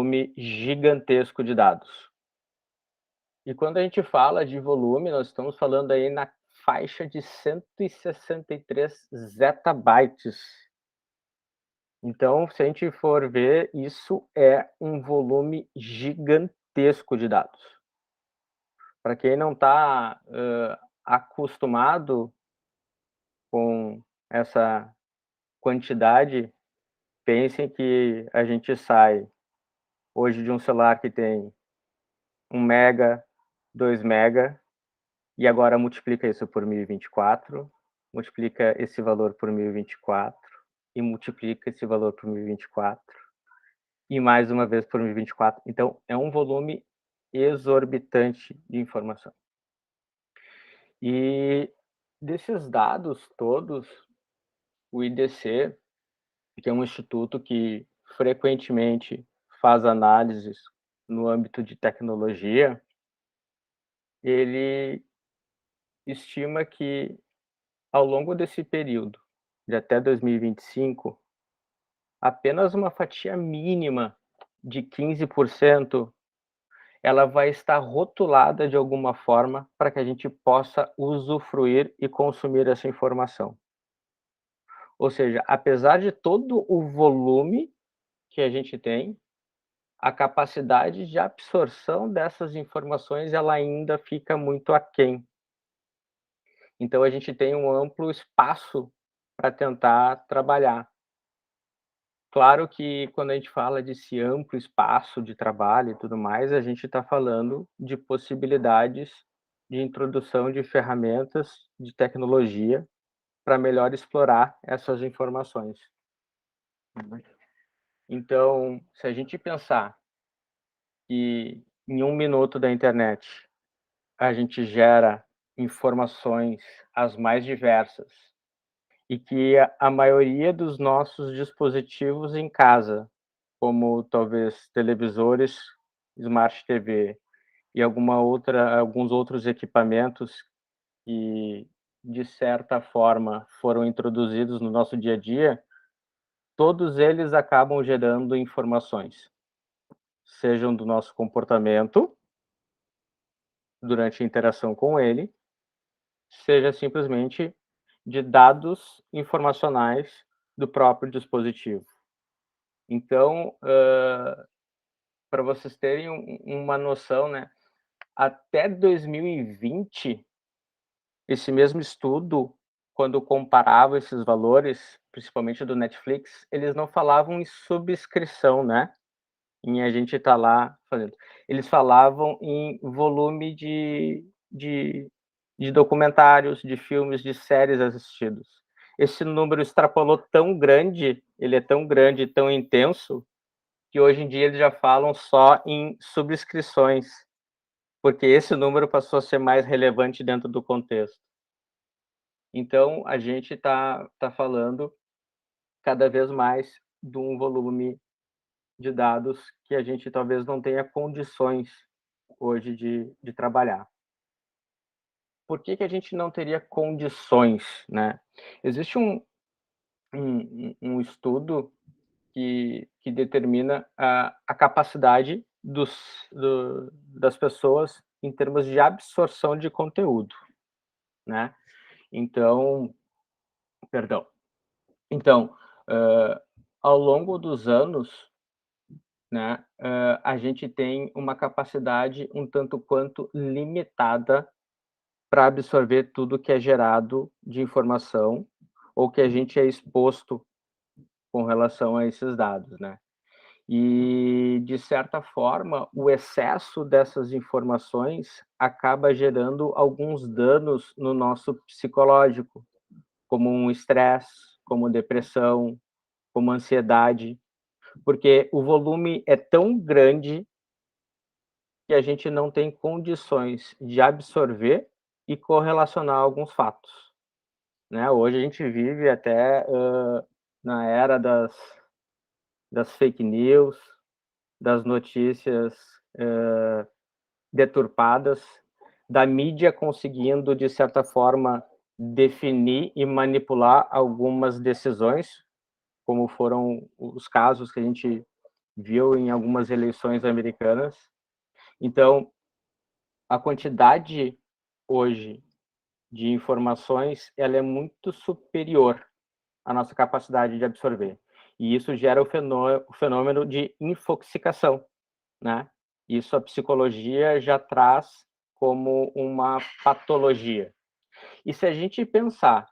volume gigantesco de dados. E quando a gente fala de volume, nós estamos falando aí na faixa de 163 zettabytes. Então, se a gente for ver, isso é um volume gigantesco de dados. Para quem não está acostumado com essa quantidade, pensem que a gente sai hoje de um celular que tem 1 mega, 2 mega, e agora multiplica isso por 1024, multiplica esse valor por 1024, e multiplica esse valor por 1024, e mais uma vez por 1024. Então, é um volume exorbitante de informação. E desses dados todos, o IDC, que é um instituto que frequentemente faz análises no âmbito de tecnologia, ele estima que ao longo desse período, de até 2025, apenas uma fatia mínima de 15% ela vai estar rotulada de alguma forma para que a gente possa usufruir e consumir essa informação. Ou seja, apesar de todo o volume que a gente tem, a capacidade de absorção dessas informações ela ainda fica muito aquém. Então a gente tem um amplo espaço para tentar trabalhar. Claro que quando a gente fala desse amplo espaço de trabalho e tudo mais, a gente está falando de possibilidades de introdução de ferramentas de tecnologia para melhor explorar essas informações. Então, se a gente pensar que em 1 minuto da internet a gente gera informações as mais diversas e que a maioria dos nossos dispositivos em casa, como talvez televisores, smart TV e alguns outros equipamentos que, de certa forma, foram introduzidos no nosso dia a dia, todos eles acabam gerando informações, sejam do nosso comportamento durante a interação com ele, seja simplesmente de dados informacionais do próprio dispositivo. Então, para vocês terem uma noção, né, até 2020, esse mesmo estudo, quando comparava esses valores, principalmente do Netflix, eles não falavam em subscrição, né, em a gente estar lá fazendo. Eles falavam em volume de documentários, de filmes, de séries assistidos. Esse número extrapolou tão grande, ele é tão grande e tão intenso, que hoje em dia eles já falam só em subscrições, porque esse número passou a ser mais relevante dentro do contexto. Então, a gente tá falando cada vez mais de um volume de dados que a gente talvez não tenha condições hoje de trabalhar. Por que a gente não teria condições, né? Existe um estudo que determina a capacidade das pessoas em termos de absorção de conteúdo, né? Então, perdão. Então, ao longo dos anos, né, a gente tem uma capacidade um tanto quanto limitada para absorver tudo que é gerado de informação ou que a gente é exposto com relação a esses dados, né? E, de certa forma, o excesso dessas informações acaba gerando alguns danos no nosso psicológico, como um estresse, como depressão, como ansiedade, porque o volume é tão grande que a gente não tem condições de absorver e correlacionar alguns fatos, né? Hoje a gente vive até na era das fake news, das notícias deturpadas, da mídia conseguindo, de certa forma, definir e manipular algumas decisões, como foram os casos que a gente viu em algumas eleições americanas. Então, a quantidade hoje de informações, ela é muito superior à nossa capacidade de absorver. E isso gera o fenômeno de infoxicação, né? Isso a psicologia já traz como uma patologia. E se a gente pensar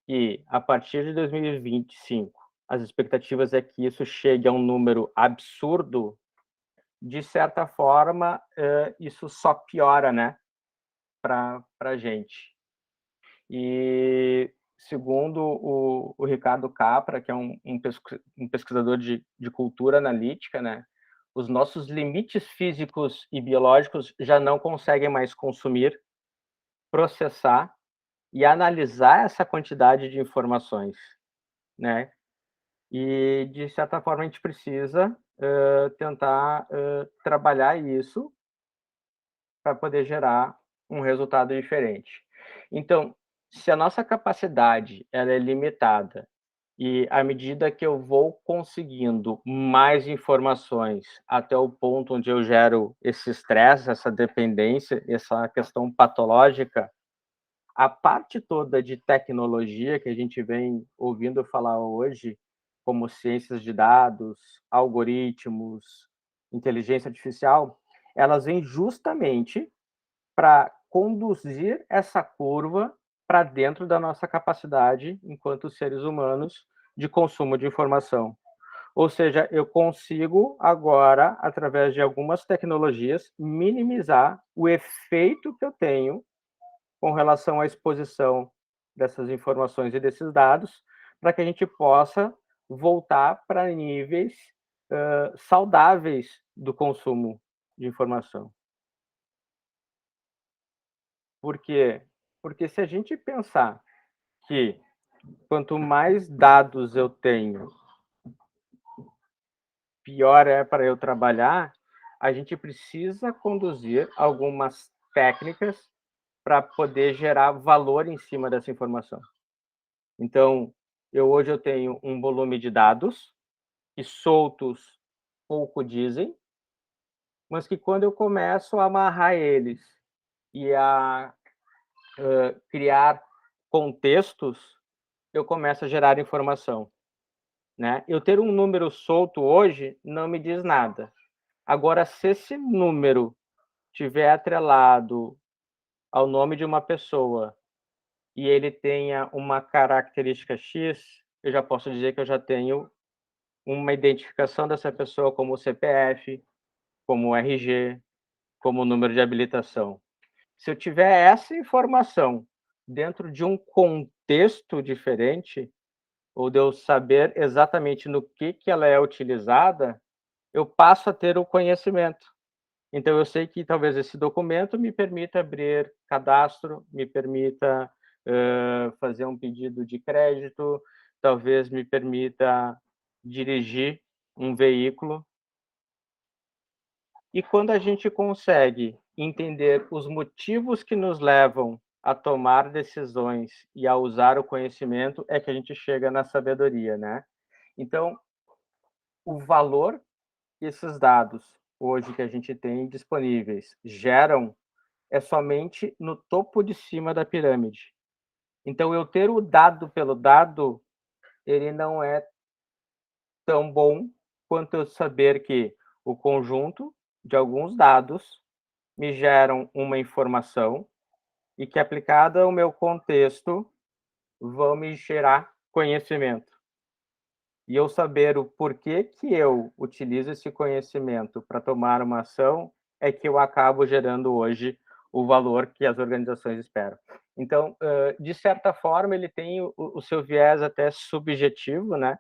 que a partir de 2025 as expectativas é que isso chegue a um número absurdo, de certa forma, isso só piora, né, para a gente. E segundo o Ricardo Capra, que é um pesquisador de cultura analítica, né, os nossos limites físicos e biológicos já não conseguem mais consumir, processar e analisar essa quantidade de informações, né? E, de certa forma, a gente precisa tentar trabalhar isso para poder gerar um resultado diferente. Então, se a nossa capacidade ela é limitada e à medida que eu vou conseguindo mais informações até o ponto onde eu gero esse estresse, essa dependência, essa questão patológica, a parte toda de tecnologia que a gente vem ouvindo falar hoje, como ciências de dados, algoritmos, inteligência artificial, elas vêm justamente para conduzir essa curva para dentro da nossa capacidade, enquanto seres humanos, de consumo de informação. Ou seja, eu consigo agora, através de algumas tecnologias, minimizar o efeito que eu tenho com relação à exposição dessas informações e desses dados, para que a gente possa voltar para níveis saudáveis do consumo de informação. Por quê? Porque se a gente pensar que quanto mais dados eu tenho, pior é para eu trabalhar, a gente precisa conduzir algumas técnicas para poder gerar valor em cima dessa informação. Então, hoje eu tenho um volume de dados que soltos pouco dizem, mas que quando eu começo a amarrar eles e a criar contextos, eu começo a gerar informação, né? Eu ter um número solto hoje não me diz nada. Agora, se esse número tiver atrelado ao nome de uma pessoa e ele tenha uma característica X, eu já posso dizer que eu já tenho uma identificação dessa pessoa como CPF, como RG, como número de habilitação. Se eu tiver essa informação dentro de um contexto diferente, ou de eu saber exatamente no que ela é utilizada, eu passo a ter o conhecimento. Então eu sei que talvez esse documento me permita abrir cadastro, me permita, fazer um pedido de crédito, talvez me permita dirigir um veículo. E quando a gente consegue entender os motivos que nos levam a tomar decisões e a usar o conhecimento, é que a gente chega na sabedoria, né. Então, o valor que esses dados, hoje, que a gente tem disponíveis, geram, é somente no topo de cima da pirâmide. Então eu ter o dado pelo dado, ele não é tão bom quanto eu saber que o conjunto de alguns dados me geram uma informação e que, aplicada ao meu contexto, vão me gerar conhecimento. E eu saber o porquê que eu utilizo esse conhecimento para tomar uma ação, é que eu acabo gerando hoje o valor que as organizações esperam. Então, de certa forma, ele tem o seu viés até subjetivo, né,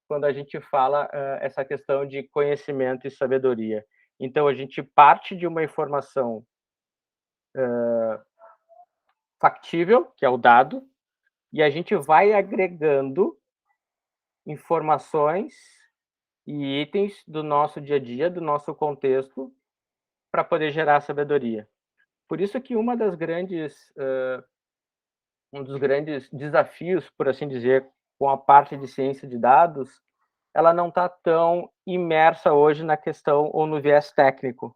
quando a gente fala, essa questão de conhecimento e sabedoria. Então a gente parte de uma informação factível, que é o dado, e a gente vai agregando informações e itens do nosso dia a dia, do nosso contexto, para poder gerar sabedoria. Por isso que um dos grandes desafios, por assim dizer, com a parte de ciência de dados, ela não está tão imersa hoje na questão ou no viés técnico.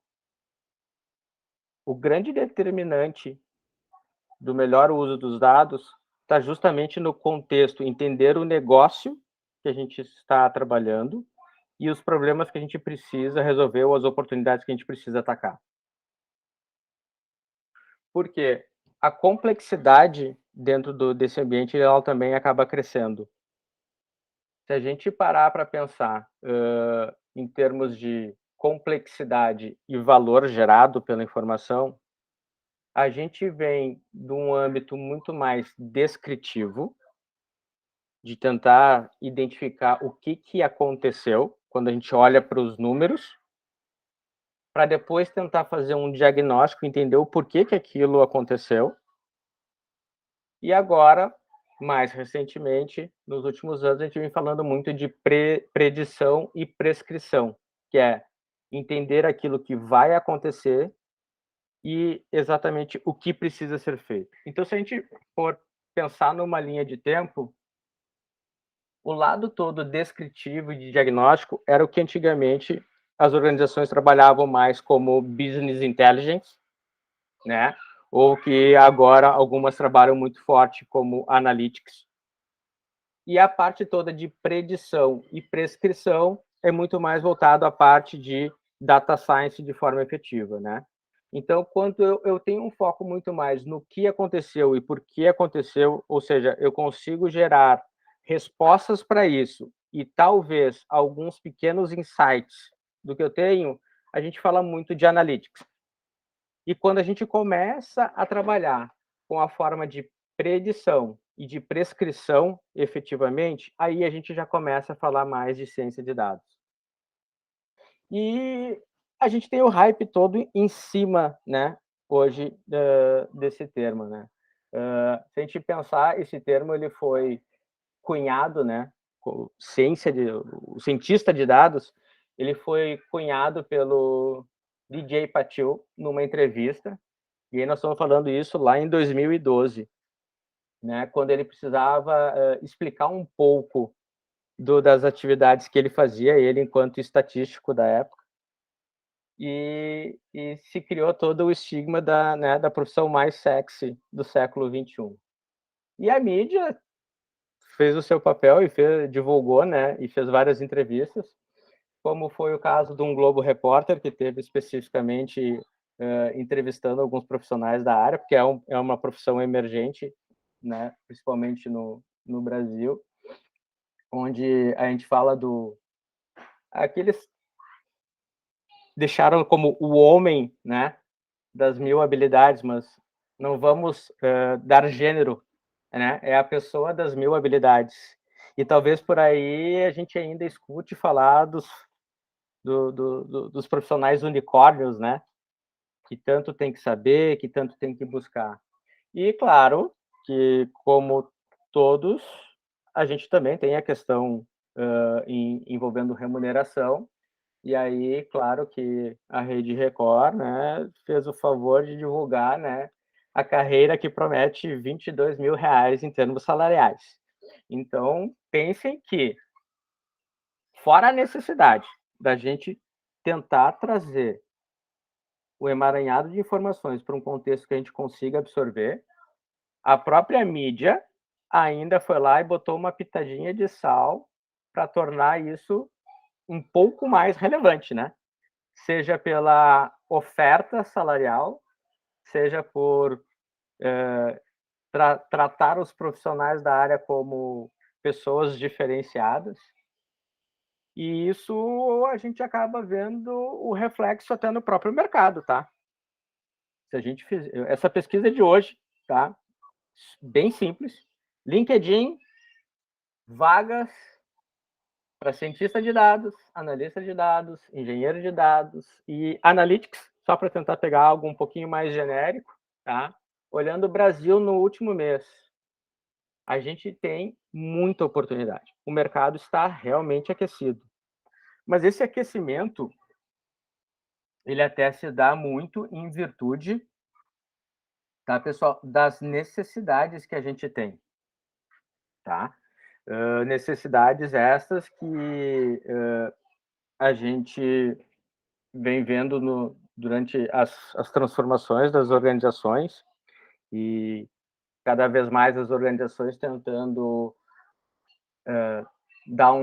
O grande determinante do melhor uso dos dados está justamente no contexto, entender o negócio que a gente está trabalhando e os problemas que a gente precisa resolver ou as oportunidades que a gente precisa atacar. Porque a complexidade dentro desse ambiente, ela também acaba crescendo. Se a gente parar para pensar em termos de complexidade e valor gerado pela informação, a gente vem de um âmbito muito mais descritivo, de tentar identificar o que aconteceu quando a gente olha para os números, para depois tentar fazer um diagnóstico, entender o porquê que aquilo aconteceu. E agora, mais recentemente, nos últimos anos, a gente vem falando muito de predição e prescrição, que é entender aquilo que vai acontecer e exatamente o que precisa ser feito. Então, se a gente for pensar numa linha de tempo, o lado todo descritivo e de diagnóstico era o que antigamente as organizações trabalhavam mais como business intelligence, né? Ou que agora algumas trabalham muito forte como analytics. E a parte toda de predição e prescrição é muito mais voltado à parte de data science de forma efetiva, né? Então, quando eu tenho um foco muito mais no que aconteceu e por que aconteceu, ou seja, eu consigo gerar respostas para isso e talvez alguns pequenos insights do que eu tenho, a gente fala muito de analytics. E quando a gente começa a trabalhar com a forma de predição e de prescrição, efetivamente, aí a gente já começa a falar mais de ciência de dados. E a gente tem o hype todo em cima, né, hoje, desse termo, né. Se a gente pensar, esse termo ele foi cunhado, né, o cientista de dados, ele foi cunhado pelo DJ Patil numa entrevista, e aí nós estamos falando isso lá em 2012, né, quando ele precisava explicar um pouco das atividades que ele fazia, ele enquanto estatístico da época, e se criou todo o estigma da profissão mais sexy do século XXI. E a mídia fez o seu papel e divulgou, né, e fez várias entrevistas, como foi o caso de um Globo Repórter, que teve especificamente entrevistando alguns profissionais da área, porque é uma profissão emergente, né, principalmente no Brasil, onde a gente fala aqueles deixaram como o homem, né, das 1000 habilidades, mas não vamos dar gênero, né, é a pessoa das 1000 habilidades. E talvez por aí a gente ainda escute falar dos profissionais unicórnios, né, que tanto tem que saber, que tanto tem que buscar. E claro que, como todos, a gente também tem a questão envolvendo remuneração, e aí, claro que a Rede Record, né, fez o favor de divulgar, né, a carreira que promete R$ 22.000 em termos salariais. Então, pensem que, fora a necessidade da gente tentar trazer o emaranhado de informações para um contexto que a gente consiga absorver, a própria mídia ainda foi lá e botou uma pitadinha de sal para tornar isso um pouco mais relevante, né? Seja pela oferta salarial, seja por tratar os profissionais da área como pessoas diferenciadas. E isso a gente acaba vendo o reflexo até no próprio mercado, tá? Se a gente fizer essa pesquisa de hoje, tá? Bem simples. LinkedIn, vagas para cientista de dados, analista de dados, engenheiro de dados e analytics, só para tentar pegar algo um pouquinho mais genérico, tá? Olhando o Brasil no último mês, a gente tem muita oportunidade. O mercado está realmente aquecido. Mas esse aquecimento, ele até se dá muito em virtude, tá, pessoal, das necessidades que a gente tem, tá? Necessidades essas que a gente vem vendo durante as transformações das organizações e cada vez mais as organizações tentando dar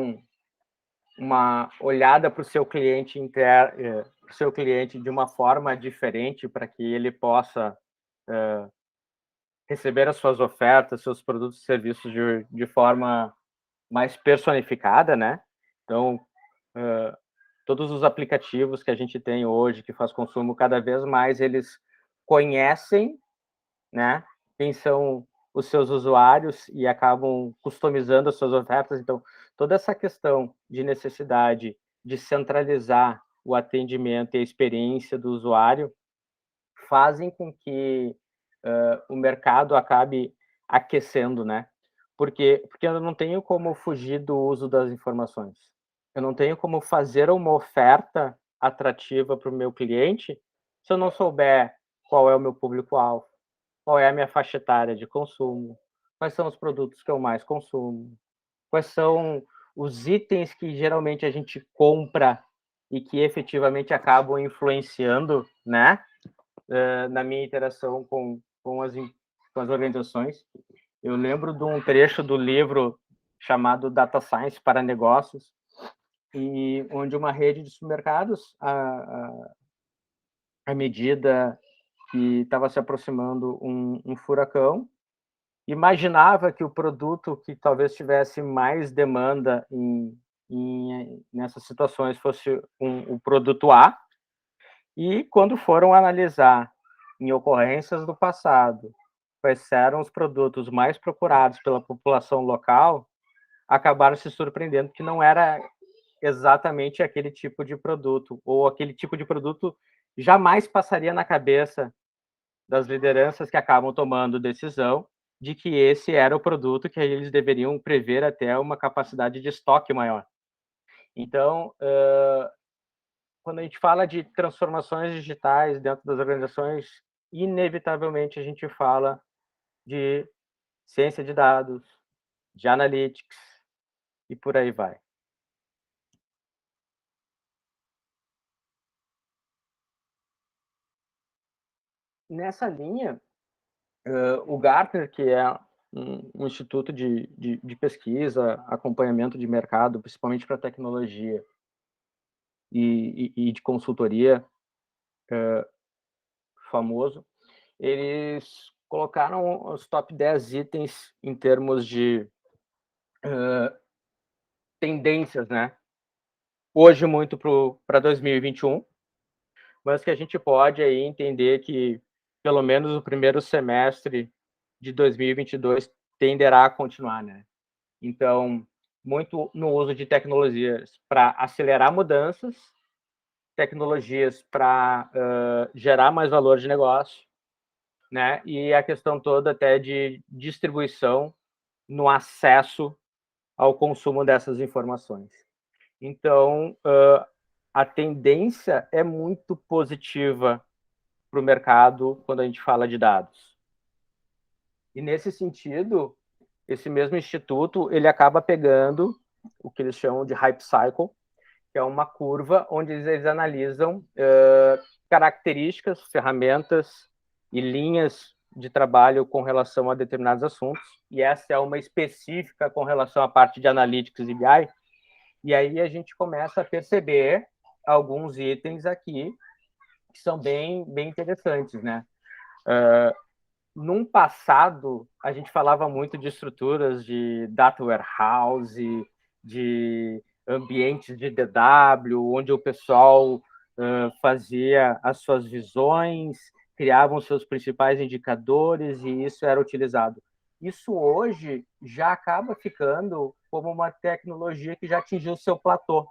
uma olhada para o seu cliente pro seu cliente de uma forma diferente para que ele possa receber as suas ofertas, seus produtos e serviços de forma mais personificada, né? Então, todos os aplicativos que a gente tem hoje que faz consumo, cada vez mais eles conhecem, né, quem são os seus usuários e acabam customizando as suas ofertas. Então, toda essa questão de necessidade de centralizar o atendimento e a experiência do usuário fazem com que o mercado acabe aquecendo, né? Porque eu não tenho como fugir do uso das informações. Eu não tenho como fazer uma oferta atrativa para o meu cliente se eu não souber qual é o meu público-alvo, qual é a minha faixa etária de consumo, quais são os produtos que eu mais consumo, quais são os itens que geralmente a gente compra e que efetivamente acabam influenciando, né, na minha interação com as organizações. Eu lembro de um trecho do livro chamado Data Science para Negócios, e onde uma rede de supermercados, à medida que estava se aproximando um furacão, imaginava que o produto que talvez tivesse mais demanda nessas situações fosse o produto A, e quando foram analisar em ocorrências do passado quais eram os produtos mais procurados pela população local, acabaram se surpreendendo que não era exatamente aquele tipo de produto, ou aquele tipo de produto jamais passaria na cabeça das lideranças que acabam tomando decisão de que esse era o produto que eles deveriam prever até uma capacidade de estoque maior. Então, quando a gente fala de transformações digitais dentro das organizações, inevitavelmente a gente fala de ciência de dados, de analytics e por aí vai. Nessa linha, o Gartner, que é um instituto de pesquisa, acompanhamento de mercado, principalmente para tecnologia e de consultoria, famoso, eles colocaram os top 10 itens em termos de tendências, né? Hoje muito para 2021, mas que a gente pode aí entender que pelo menos o primeiro semestre de 2022 tenderá a continuar, né? Então, muito no uso de tecnologias para acelerar mudanças, tecnologias para gerar mais valor de negócio, né? E a questão toda até de distribuição no acesso ao consumo dessas informações. Então, a tendência é muito positiva para o mercado quando a gente fala de dados. E nesse sentido, esse mesmo instituto ele acaba pegando o que eles chamam de hype cycle, que é uma curva onde eles analisam características, ferramentas e linhas de trabalho com relação a determinados assuntos, e essa é uma específica com relação à parte de analytics e BI, e aí a gente começa a perceber alguns itens aqui que são bem interessantes, né? Num passado, a gente falava muito de estruturas de data warehouse, de ambientes de DW, onde o pessoal fazia as suas visões, criavam seus principais indicadores e isso era utilizado. Isso hoje já acaba ficando como uma tecnologia que já atingiu seu platô.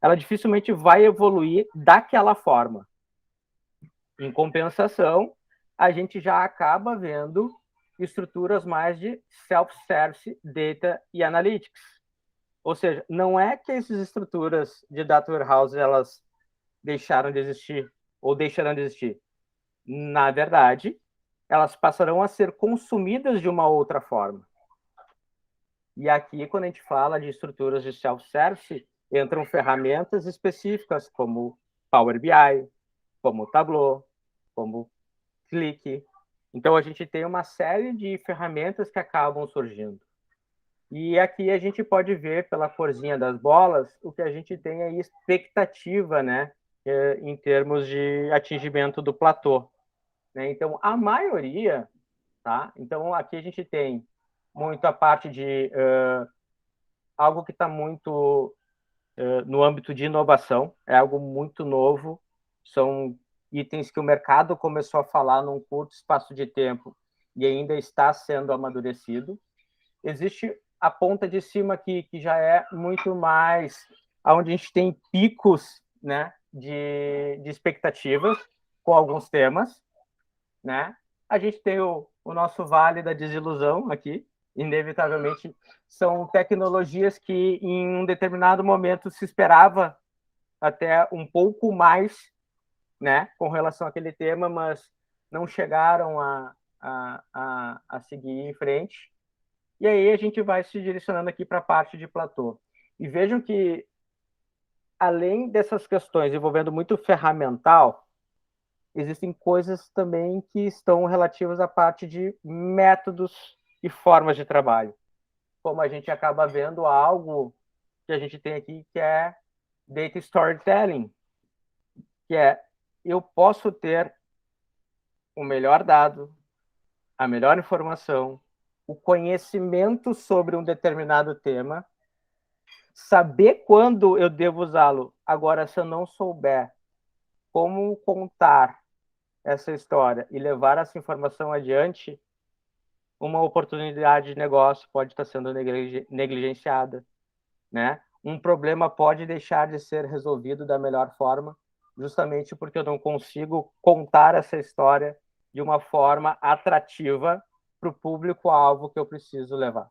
Ela dificilmente vai evoluir daquela forma. Em compensação, a gente já acaba vendo estruturas mais de self-service, data e analytics. Ou seja, não é que essas estruturas de data warehouse elas deixaram de existir ou deixarão de existir. Na verdade, elas passarão a ser consumidas de uma outra forma. E aqui, quando a gente fala de estruturas de self-service, entram ferramentas específicas como Power BI, como Tableau, como Click. Então, a gente tem uma série de ferramentas que acabam surgindo. E aqui a gente pode ver pela corzinha das bolas o que a gente tem aí expectativa, né, em termos de atingimento do platô. Né? Então, a maioria, tá? Então, aqui a gente tem muito a parte de algo que está muito no âmbito de inovação, é algo muito novo, são itens que o mercado começou a falar num curto espaço de tempo e ainda está sendo amadurecido. Existe a ponta de cima que já é muito mais onde a gente tem picos, né, de expectativas com alguns temas, né? A gente tem o nosso vale da desilusão aqui, inevitavelmente são tecnologias que em um determinado momento se esperava até um pouco mais, né, com relação àquele tema, mas não chegaram a seguir em frente. E aí a gente vai se direcionando aqui para a parte de platô. E vejam que, além dessas questões envolvendo muito ferramental, existem coisas também que estão relativas à parte de métodos e formas de trabalho. Como a gente acaba vendo algo que a gente tem aqui que é data storytelling, que é eu posso ter o melhor dado, a melhor informação, o conhecimento sobre um determinado tema, saber quando eu devo usá-lo. Agora, se eu não souber como contar essa história e levar essa informação adiante, uma oportunidade de negócio pode estar sendo negligenciada, né? Um problema pode deixar de ser resolvido da melhor forma, justamente porque eu não consigo contar essa história de uma forma atrativa para o público-alvo que eu preciso levar.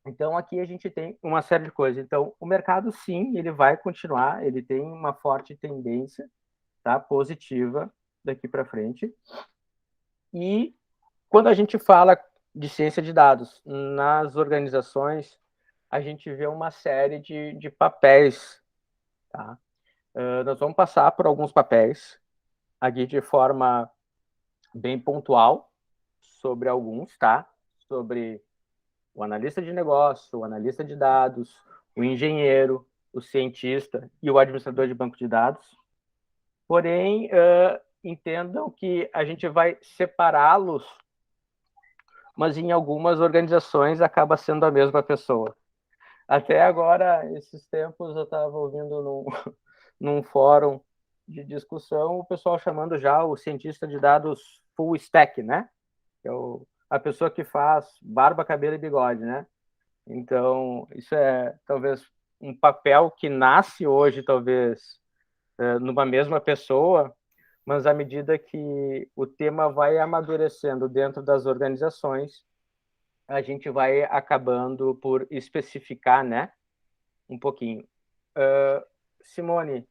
Então, aqui a gente tem uma série de coisas. Então, o mercado, sim, ele vai continuar, ele tem uma forte tendência, tá, positiva daqui para frente. E quando a gente fala de ciência de dados nas organizações, a gente vê uma série de papéis. Tá? Nós vamos passar por alguns papéis aqui de forma bem pontual sobre alguns, tá? Sobre o analista de negócio, o analista de dados, o engenheiro, o cientista e o administrador de banco de dados. Porém, entendam que a gente vai separá-los, mas em algumas organizações acaba sendo a mesma pessoa. Até agora, esses tempos, eu estava ouvindo num fórum de discussão o pessoal chamando já o cientista de dados full stack, né? Que é a pessoa que faz barba, cabelo e bigode, né? Então, isso é talvez um papel que nasce hoje, talvez, numa mesma pessoa, mas à medida que o tema vai amadurecendo dentro das organizações, a gente vai acabando por especificar, né, um pouquinho. Simone.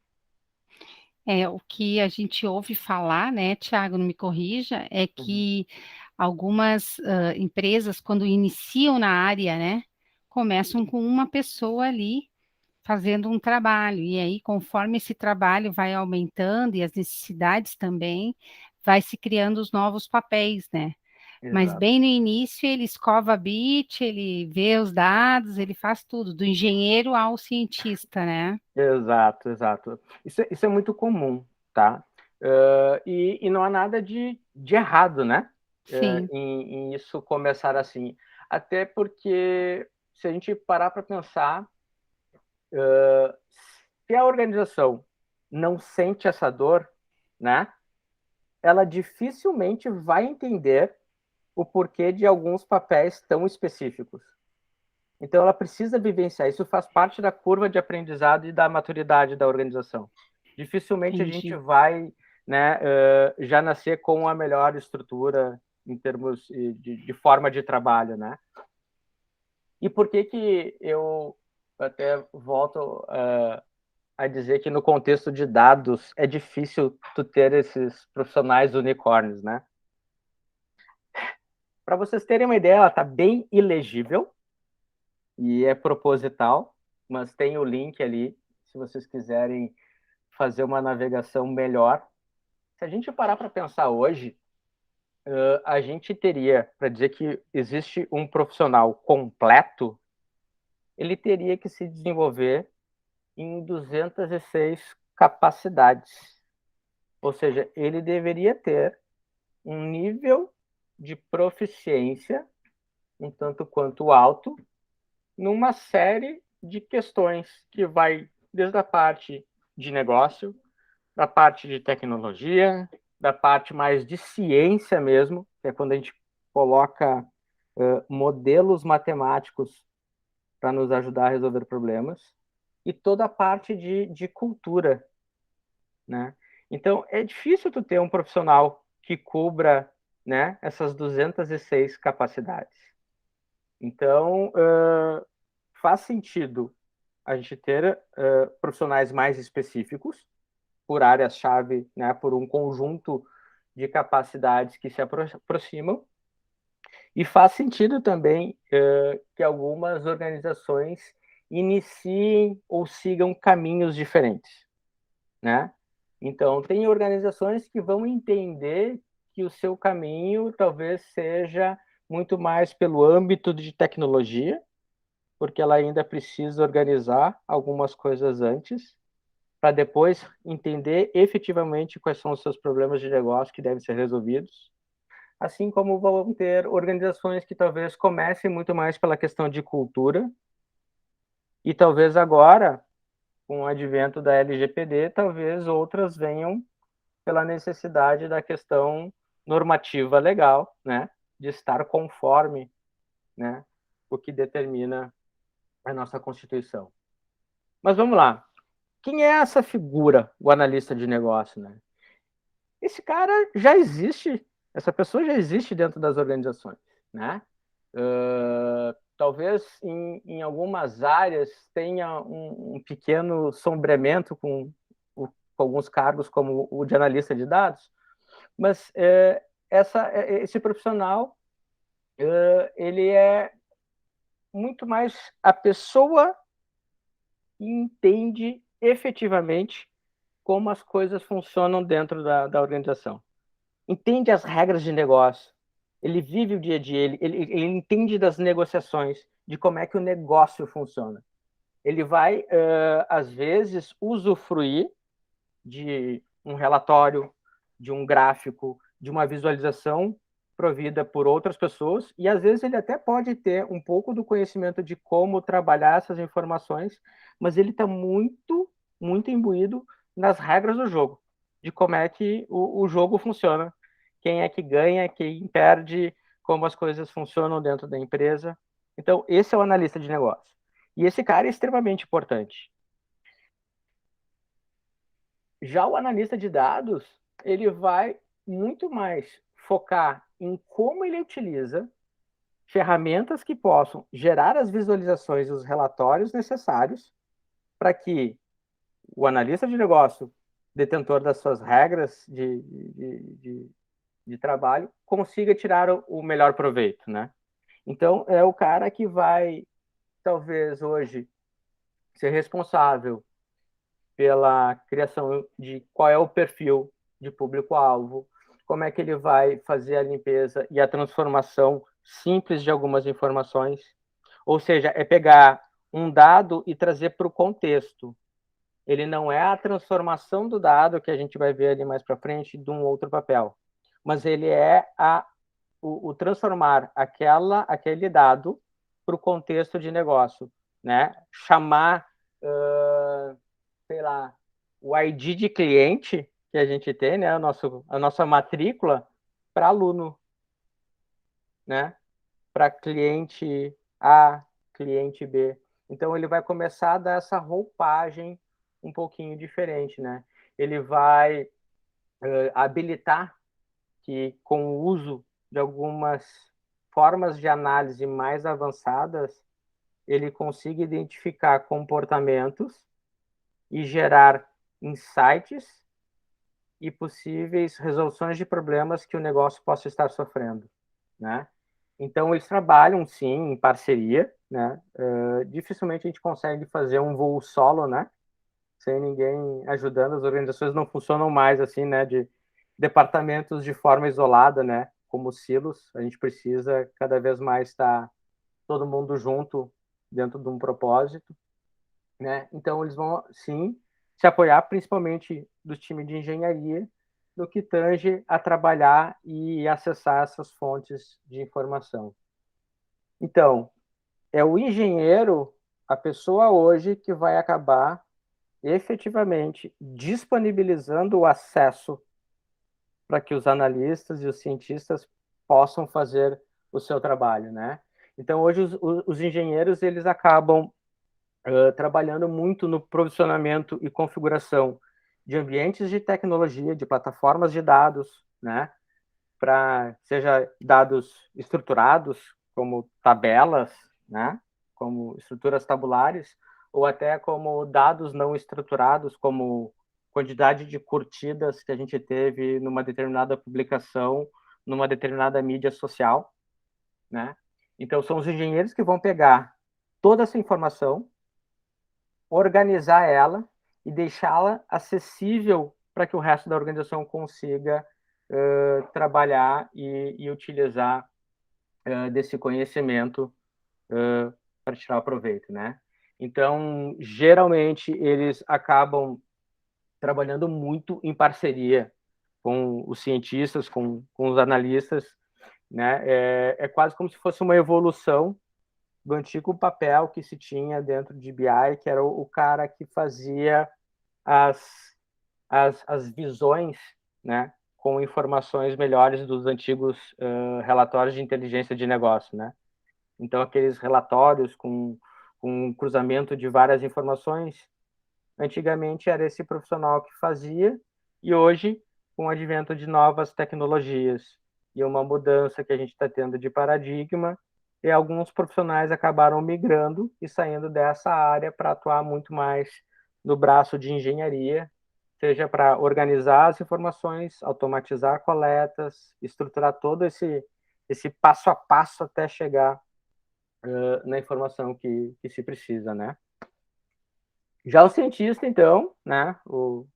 O que a gente ouve falar, né, Thiago, não me corrija, é Uhum. que algumas empresas, quando iniciam na área, né, começam com uma pessoa ali fazendo um trabalho, e aí, conforme esse trabalho vai aumentando e as necessidades também, vai se criando os novos papéis, né? Mas Exato. bem no início ele escova a bit, ele vê os dados, ele faz tudo, do engenheiro ao cientista, né? Exato, exato. Isso é muito comum, tá? E não há nada de errado, né? Sim, Em isso começar assim. Até porque, se a gente parar para pensar, se a organização não sente essa dor, né? Ela dificilmente vai entender o porquê de alguns papéis tão específicos. Então, ela precisa vivenciar. Isso faz parte da curva de aprendizado e da maturidade da organização. Dificilmente a gente entendi. vai, né, já nascer com a melhor estrutura em termos de forma de trabalho, né? E por que que eu até volto a dizer que no contexto de dados é difícil tu ter esses profissionais unicórnios, né? Para vocês terem uma ideia, ela está bem ilegível e é proposital. mas tem o link ali, se vocês quiserem fazer uma navegação melhor. Se a gente parar para pensar hoje, a gente teria, para dizer que existe um profissional completo, ele teria que se desenvolver em 206 capacidades. Ou seja, ele deveria ter um nível de proficiência um tanto quanto alto numa série de questões que vai desde a parte de negócio, da parte de tecnologia, da parte mais de ciência mesmo, que é quando a gente coloca modelos matemáticos para nos ajudar a resolver problemas, e toda a parte de cultura, né? Então, é difícil tu ter um profissional que cubra, né, essas 206 capacidades. Então, faz sentido a gente ter profissionais mais específicos por áreas-chave, né, por um conjunto de capacidades que se aproximam, e faz sentido também que algumas organizações iniciem ou sigam caminhos diferentes, né? Então, tem organizações que vão entender que o seu caminho talvez seja muito mais pelo âmbito de tecnologia, porque ela ainda precisa organizar algumas coisas antes, para depois entender efetivamente quais são os seus problemas de negócio que devem ser resolvidos. Assim como vão ter organizações que talvez comecem muito mais pela questão de cultura, e talvez agora, com o advento da LGPD, talvez outras venham pela necessidade da questão normativa legal, né, de estar conforme, né, o que determina a nossa Constituição. Mas vamos lá. Quem é essa figura, o analista de negócio, né? Esse cara já existe, essa pessoa já existe dentro das organizações, né? Talvez em algumas áreas tenha um pequeno sombreamento com alguns cargos como o de analista de dados, mas esse profissional ele é muito mais a pessoa que entende efetivamente como as coisas funcionam dentro da organização. Entende as regras de negócio, ele vive o dia a dia, ele entende das negociações, de como é que o negócio funciona. Ele vai, às vezes, usufruir de um relatório, de um gráfico, de uma visualização provida por outras pessoas, e às vezes ele até pode ter um pouco do conhecimento de como trabalhar essas informações, mas ele está muito, muito imbuído nas regras do jogo, de como é que o jogo funciona, quem é que ganha, quem perde, como as coisas funcionam dentro da empresa. Então, esse é o analista de negócio. E esse cara é extremamente importante. Já o analista de dados, ele vai muito mais focar em como ele utiliza ferramentas que possam gerar as visualizações e os relatórios necessários para que o analista de negócio, detentor das suas regras de trabalho, consiga tirar o melhor proveito, né? Então, é o cara que vai, talvez hoje, ser responsável pela criação de qual é o perfil de público-alvo, como é que ele vai fazer a limpeza e a transformação simples de algumas informações. Ou seja, é pegar um dado e trazer para o contexto. Ele não é a transformação do dado que a gente vai ver ali mais para frente de um outro papel, mas ele é o transformar aquele dado para o contexto de negócio, né? Chamar sei lá, o ID de cliente que a gente tem, né, a nossa matrícula para aluno, né, para cliente A, cliente B. Então ele vai começar a dar essa roupagem um pouquinho diferente, né? Ele vai habilitar que com o uso de algumas formas de análise mais avançadas, ele consiga identificar comportamentos e gerar insights e possíveis resoluções de problemas que o negócio possa estar sofrendo, né? Então, eles trabalham, sim, em parceria, né? Dificilmente a gente consegue fazer um voo solo, né? Sem ninguém ajudando. As organizações não funcionam mais assim, né? De departamentos de forma isolada, né? Como silos. A gente precisa cada vez mais estar todo mundo junto dentro de um propósito, né? Então eles vão, sim, se apoiar principalmente do time de engenharia no que tange a trabalhar e acessar essas fontes de informação. Então, é o engenheiro, a pessoa hoje que vai acabar efetivamente disponibilizando o acesso para que os analistas e os cientistas possam fazer o seu trabalho, né? Então, hoje os engenheiros eles acabam trabalhando muito no provisionamento e configuração de ambientes de tecnologia, de plataformas de dados, né? Para seja dados estruturados, como tabelas, né? Como estruturas tabulares, ou até como dados não estruturados, como quantidade de curtidas que a gente teve numa determinada publicação, numa determinada mídia social, né? Então, são os engenheiros que vão pegar toda essa informação, organizar ela e deixá-la acessível para que o resto da organização consiga trabalhar e utilizar desse conhecimento para tirar o proveito, né? Então, geralmente, eles acabam trabalhando muito em parceria com os cientistas, com os analistas, né? É quase como se fosse uma evolução do antigo papel que se tinha dentro de BI, que era o cara que fazia as visões, né, com informações melhores dos antigos relatórios de inteligência de negócio, né? Então, aqueles relatórios com um cruzamento de várias informações, antigamente era esse profissional que fazia, e hoje, com o advento de novas tecnologias e uma mudança que a gente está tendo de paradigma, e alguns profissionais acabaram migrando e saindo dessa área para atuar muito mais no braço de engenharia, seja para organizar as informações, automatizar coletas, estruturar todo esse passo a passo até chegar na informação que se precisa, né? Já o cientista, então, né, o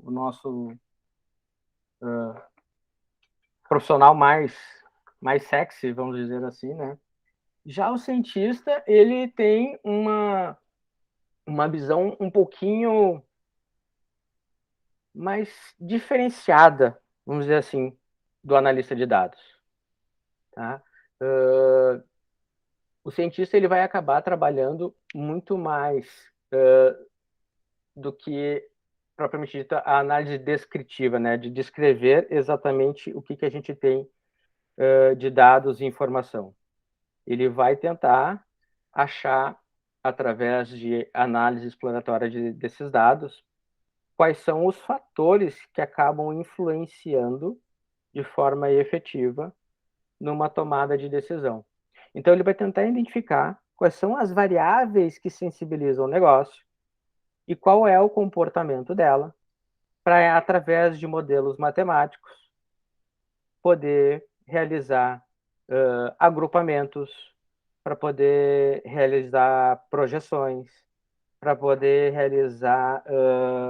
nosso profissional mais sexy, vamos dizer assim, né? Já o cientista, ele tem uma visão um pouquinho mais diferenciada, vamos dizer assim, do analista de dados. Tá? O cientista ele vai acabar trabalhando muito mais do que propriamente dita a análise descritiva, né, de descrever exatamente o que a gente tem de dados e informação. Ele vai tentar achar, através de análise exploratória desses dados, quais são os fatores que acabam influenciando de forma efetiva numa tomada de decisão. Então, ele vai tentar identificar quais são as variáveis que sensibilizam o negócio e qual é o comportamento dela, para, através de modelos matemáticos, poder realizar agrupamentos, para poder realizar projeções, para poder realizar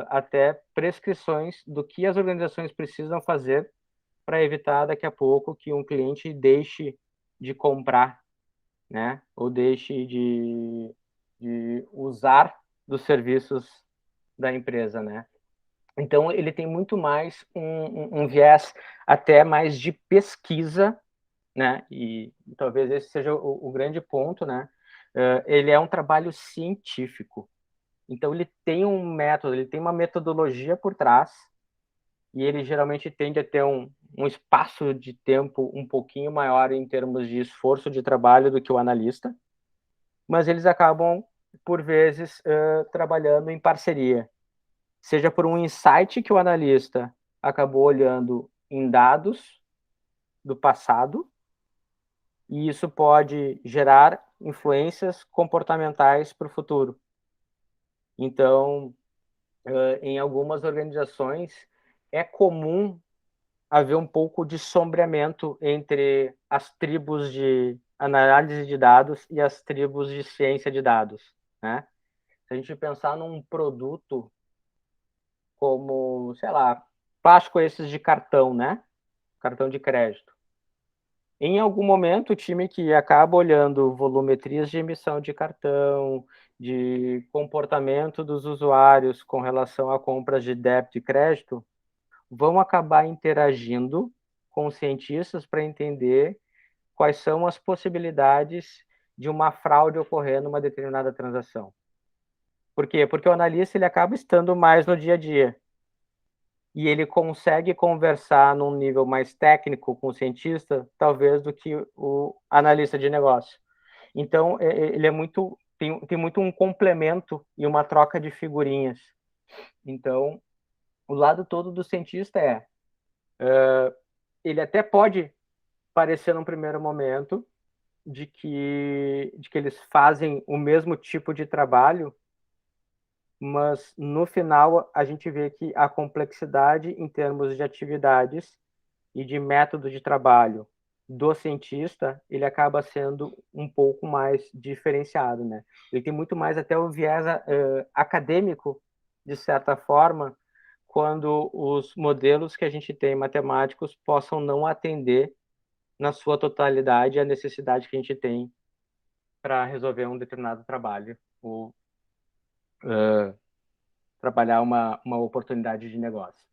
até prescrições do que as organizações precisam fazer para evitar daqui a pouco que um cliente deixe de comprar, né? Ou deixe de usar dos serviços da empresa, né? Então, ele tem muito mais um viés até mais de pesquisa, né? E talvez esse seja o grande ponto, né? Ele é um trabalho científico. Então, ele tem um método, ele tem uma metodologia por trás, e ele geralmente tende a ter um espaço de tempo um pouquinho maior em termos de esforço de trabalho do que o analista, mas eles acabam, por vezes, trabalhando em parceria, seja por um insight que o analista acabou olhando em dados do passado, e isso pode gerar influências comportamentais para o futuro. Então, em algumas organizações, é comum haver um pouco de sombreamento entre as tribos de análise de dados e as tribos de ciência de dados, né? Se a gente pensar num produto como, sei lá, plástico esses de cartão, né? Cartão de crédito. Em algum momento, o time que acaba olhando volumetrias de emissão de cartão, de comportamento dos usuários com relação a compras de débito e crédito, vão acabar interagindo com os cientistas para entender quais são as possibilidades de uma fraude ocorrer numa determinada transação. Por quê? Porque o analista ele acaba estando mais no dia a dia e ele consegue conversar num nível mais técnico com o cientista, talvez, do que o analista de negócio. Então, ele é muito tem muito um complemento e uma troca de figurinhas. Então, o lado todo do cientista ele até pode parecer num primeiro momento de que eles fazem o mesmo tipo de trabalho, mas no final a gente vê que a complexidade em termos de atividades e de método de trabalho do cientista, ele acaba sendo um pouco mais diferenciado, né? Ele tem muito mais até o viés acadêmico, de certa forma, quando os modelos que a gente tem matemáticos possam não atender na sua totalidade a necessidade que a gente tem para resolver um determinado trabalho ou trabalhar uma oportunidade de negócio.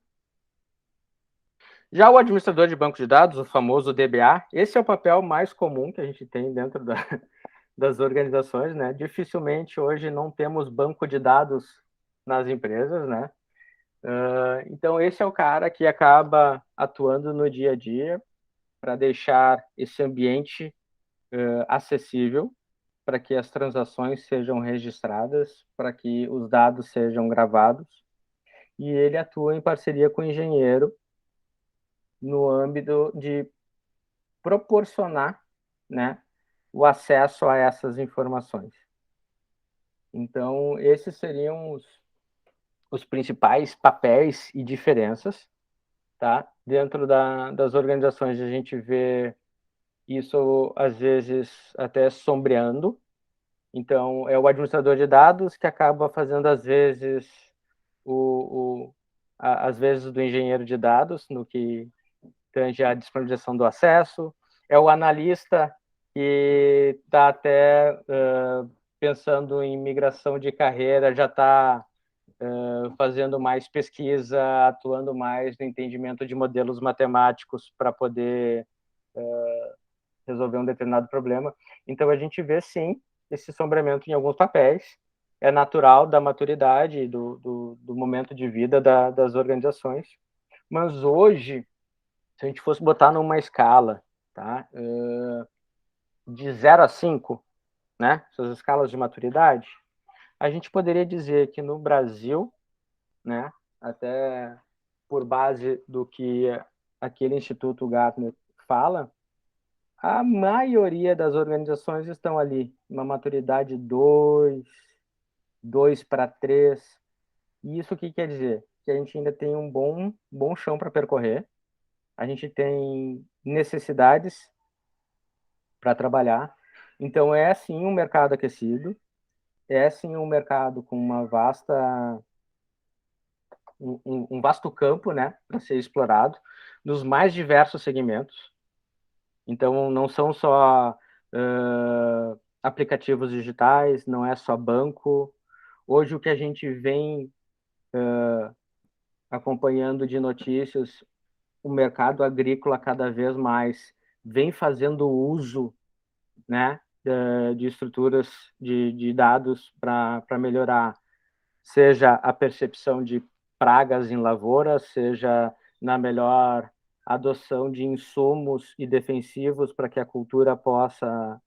Já o administrador de banco de dados, o famoso DBA, esse é o papel mais comum que a gente tem dentro das organizações, né? Dificilmente hoje não temos banco de dados nas empresas, né? Então esse é o cara que acaba atuando no dia a dia para deixar esse ambiente acessível, para que as transações sejam registradas, para que os dados sejam gravados, e ele atua em parceria com o engenheiro no âmbito de proporcionar, né, o acesso a essas informações. Então, esses seriam os principais papéis e diferenças, tá? Dentro das organizações, a gente vê isso, às vezes, até sombreando. Então, é o administrador de dados que acaba fazendo, às vezes, às vezes, do engenheiro de dados, no que tange a disponibilização do acesso, é o analista que está até pensando em migração de carreira, já está fazendo mais pesquisa, atuando mais no entendimento de modelos matemáticos para poder resolver um determinado problema. Então, a gente vê, sim, esse sombreamento em alguns papéis, é natural da maturidade, do momento de vida das organizações. Mas hoje, se a gente fosse botar numa escala, tá? De 0 a 5, né? Essas escalas de maturidade, a gente poderia dizer que no Brasil, né? Até por base do que aquele Instituto Gartner fala, a maioria das organizações estão ali, uma maturidade 2 para 3. E isso o que quer dizer? Que a gente ainda tem um bom chão para percorrer, a gente tem necessidades para trabalhar. Então, é sim um mercado aquecido, é sim um mercado com um vasto campo, né, para ser explorado, nos mais diversos segmentos. Então, não são só aplicativos digitais, não é só banco. Hoje, o que a gente vem acompanhando de notícias, o mercado agrícola cada vez mais vem fazendo uso, né, de estruturas de dados para melhorar, seja a percepção de pragas em lavouras, seja na melhor adoção de insumos e defensivos para que a cultura possa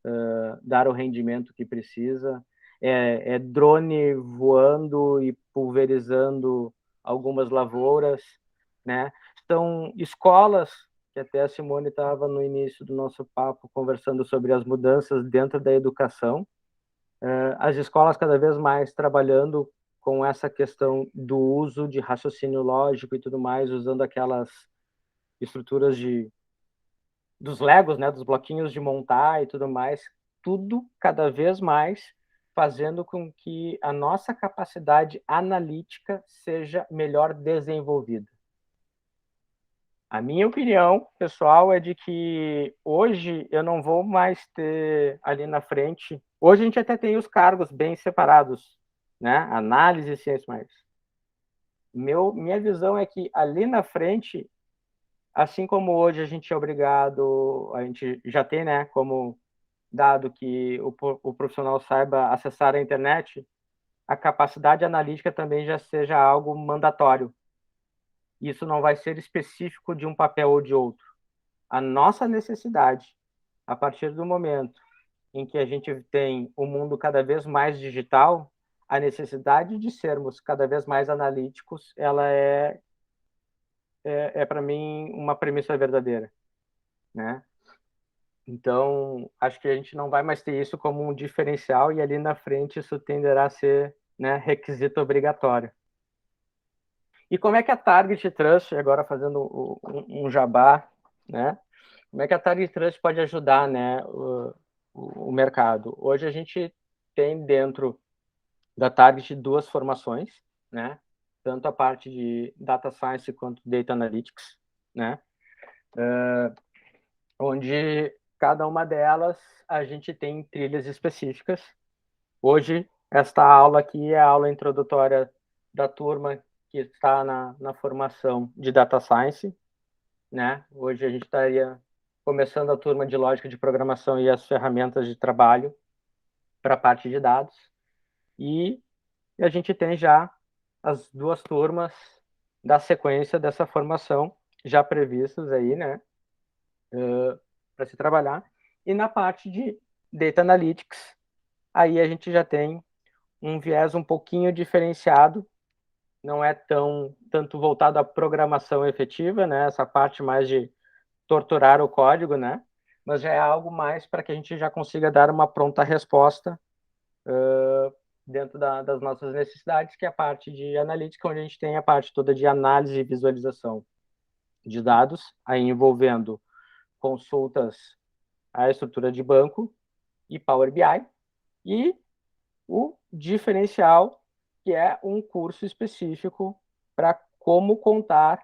dar o rendimento que precisa. É drone voando e pulverizando algumas lavouras, né? São escolas, que até a Simone estava no início do nosso papo conversando sobre as mudanças dentro da educação, as escolas cada vez mais trabalhando com essa questão do uso de raciocínio lógico e tudo mais, usando aquelas estruturas dos Legos, né, dos bloquinhos de montar e tudo mais, tudo cada vez mais fazendo com que a nossa capacidade analítica seja melhor desenvolvida. A minha opinião, pessoal, é de que hoje eu não vou mais ter ali na frente. Hoje a gente até tem os cargos bem separados, né? Análise e ciências mais. Minha visão é que ali na frente, assim como hoje a gente é obrigado, a gente já tem, né, como dado que o profissional saiba acessar a internet, a capacidade analítica também já seja algo mandatório. Isso não vai ser específico de um papel ou de outro. A nossa necessidade, a partir do momento em que a gente tem um mundo cada vez mais digital, a necessidade de sermos cada vez mais analíticos, ela é para mim uma premissa verdadeira, né? Então, acho que a gente não vai mais ter isso como um diferencial e ali na frente isso tenderá a ser, né, requisito obrigatório. E como é que a Target Trust, agora fazendo um jabá, né? Como é que a Target Trust pode ajudar, né, o mercado? Hoje a gente tem dentro da Target duas formações, né? Tanto a parte de Data Science quanto Data Analytics, né? Onde cada uma delas a gente tem trilhas específicas. Hoje, esta aula aqui é a aula introdutória da turma que está na formação de Data Science, né? Hoje a gente estaria começando a turma de lógica de programação e as ferramentas de trabalho para a parte de dados. E a gente tem já as duas turmas da sequência dessa formação já previstas aí, né? Para se trabalhar. E na parte de Data Analytics, aí a gente já tem um viés um pouquinho diferenciado, não é tanto voltado à programação efetiva, né? Essa parte mais de torturar o código, né? Mas já é algo mais para que a gente já consiga dar uma pronta resposta dentro das nossas necessidades, que é a parte de analítica, onde a gente tem a parte toda de análise e visualização de dados, aí envolvendo consultas à estrutura de banco e Power BI, e o diferencial, que é um curso específico para como contar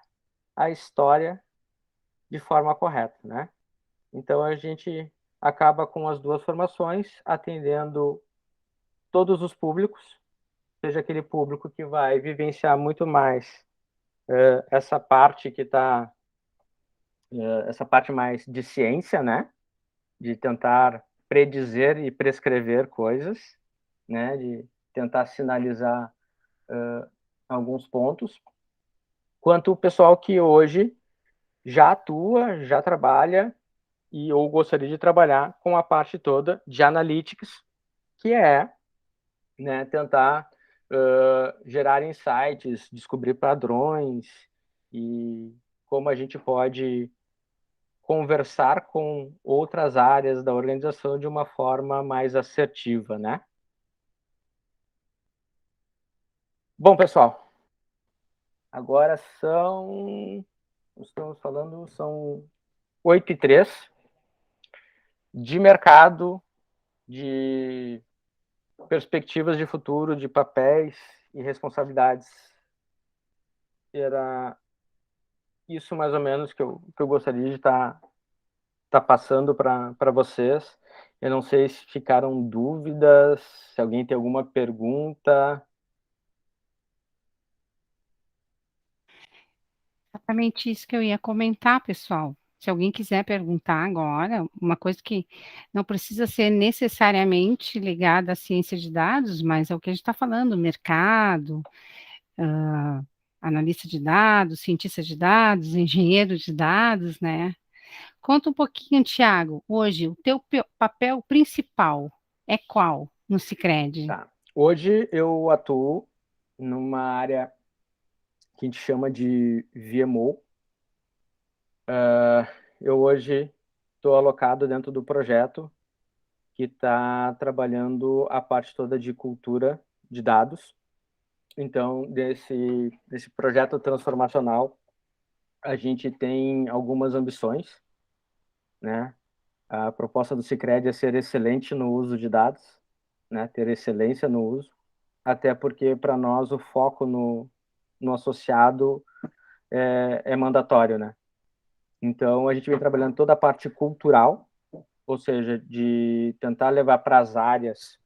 a história de forma correta, né? Então, a gente acaba com as duas formações, atendendo todos os públicos, seja aquele público que vai vivenciar muito mais essa parte que está, essa parte mais de ciência, né? De tentar predizer e prescrever coisas, né? De tentar sinalizar alguns pontos, quanto o pessoal que hoje já atua, já trabalha e ou gostaria de trabalhar com a parte toda de analytics, que é, né, tentar gerar insights, descobrir padrões e como a gente pode conversar com outras áreas da organização de uma forma mais assertiva, né? Bom, pessoal, agora estamos falando, são 8h03 de mercado, de perspectivas de futuro, de papéis e responsabilidades. Era isso mais ou menos que eu gostaria de estar passando para vocês. Eu não sei se ficaram dúvidas, se alguém tem alguma pergunta. Exatamente isso que eu ia comentar, pessoal. Se alguém quiser perguntar agora, uma coisa que não precisa ser necessariamente ligada à ciência de dados, mas é o que a gente está falando, mercado, ah, analista de dados, cientista de dados, engenheiro de dados, né? Conta um pouquinho, Tiago, hoje, o teu papel principal é qual no Sicredi? Tá. Hoje eu atuo numa área que a gente chama de VMO. Eu hoje estou alocado dentro do projeto que está trabalhando a parte toda de cultura de dados. Então, desse projeto transformacional, a gente tem algumas ambições. né? A proposta do Sicredi é ser excelente no uso de dados, né? Ter excelência no uso, até porque para nós o foco no associado é mandatório, né? Então a gente vem trabalhando toda a parte cultural, ou seja, de tentar levar para as áreas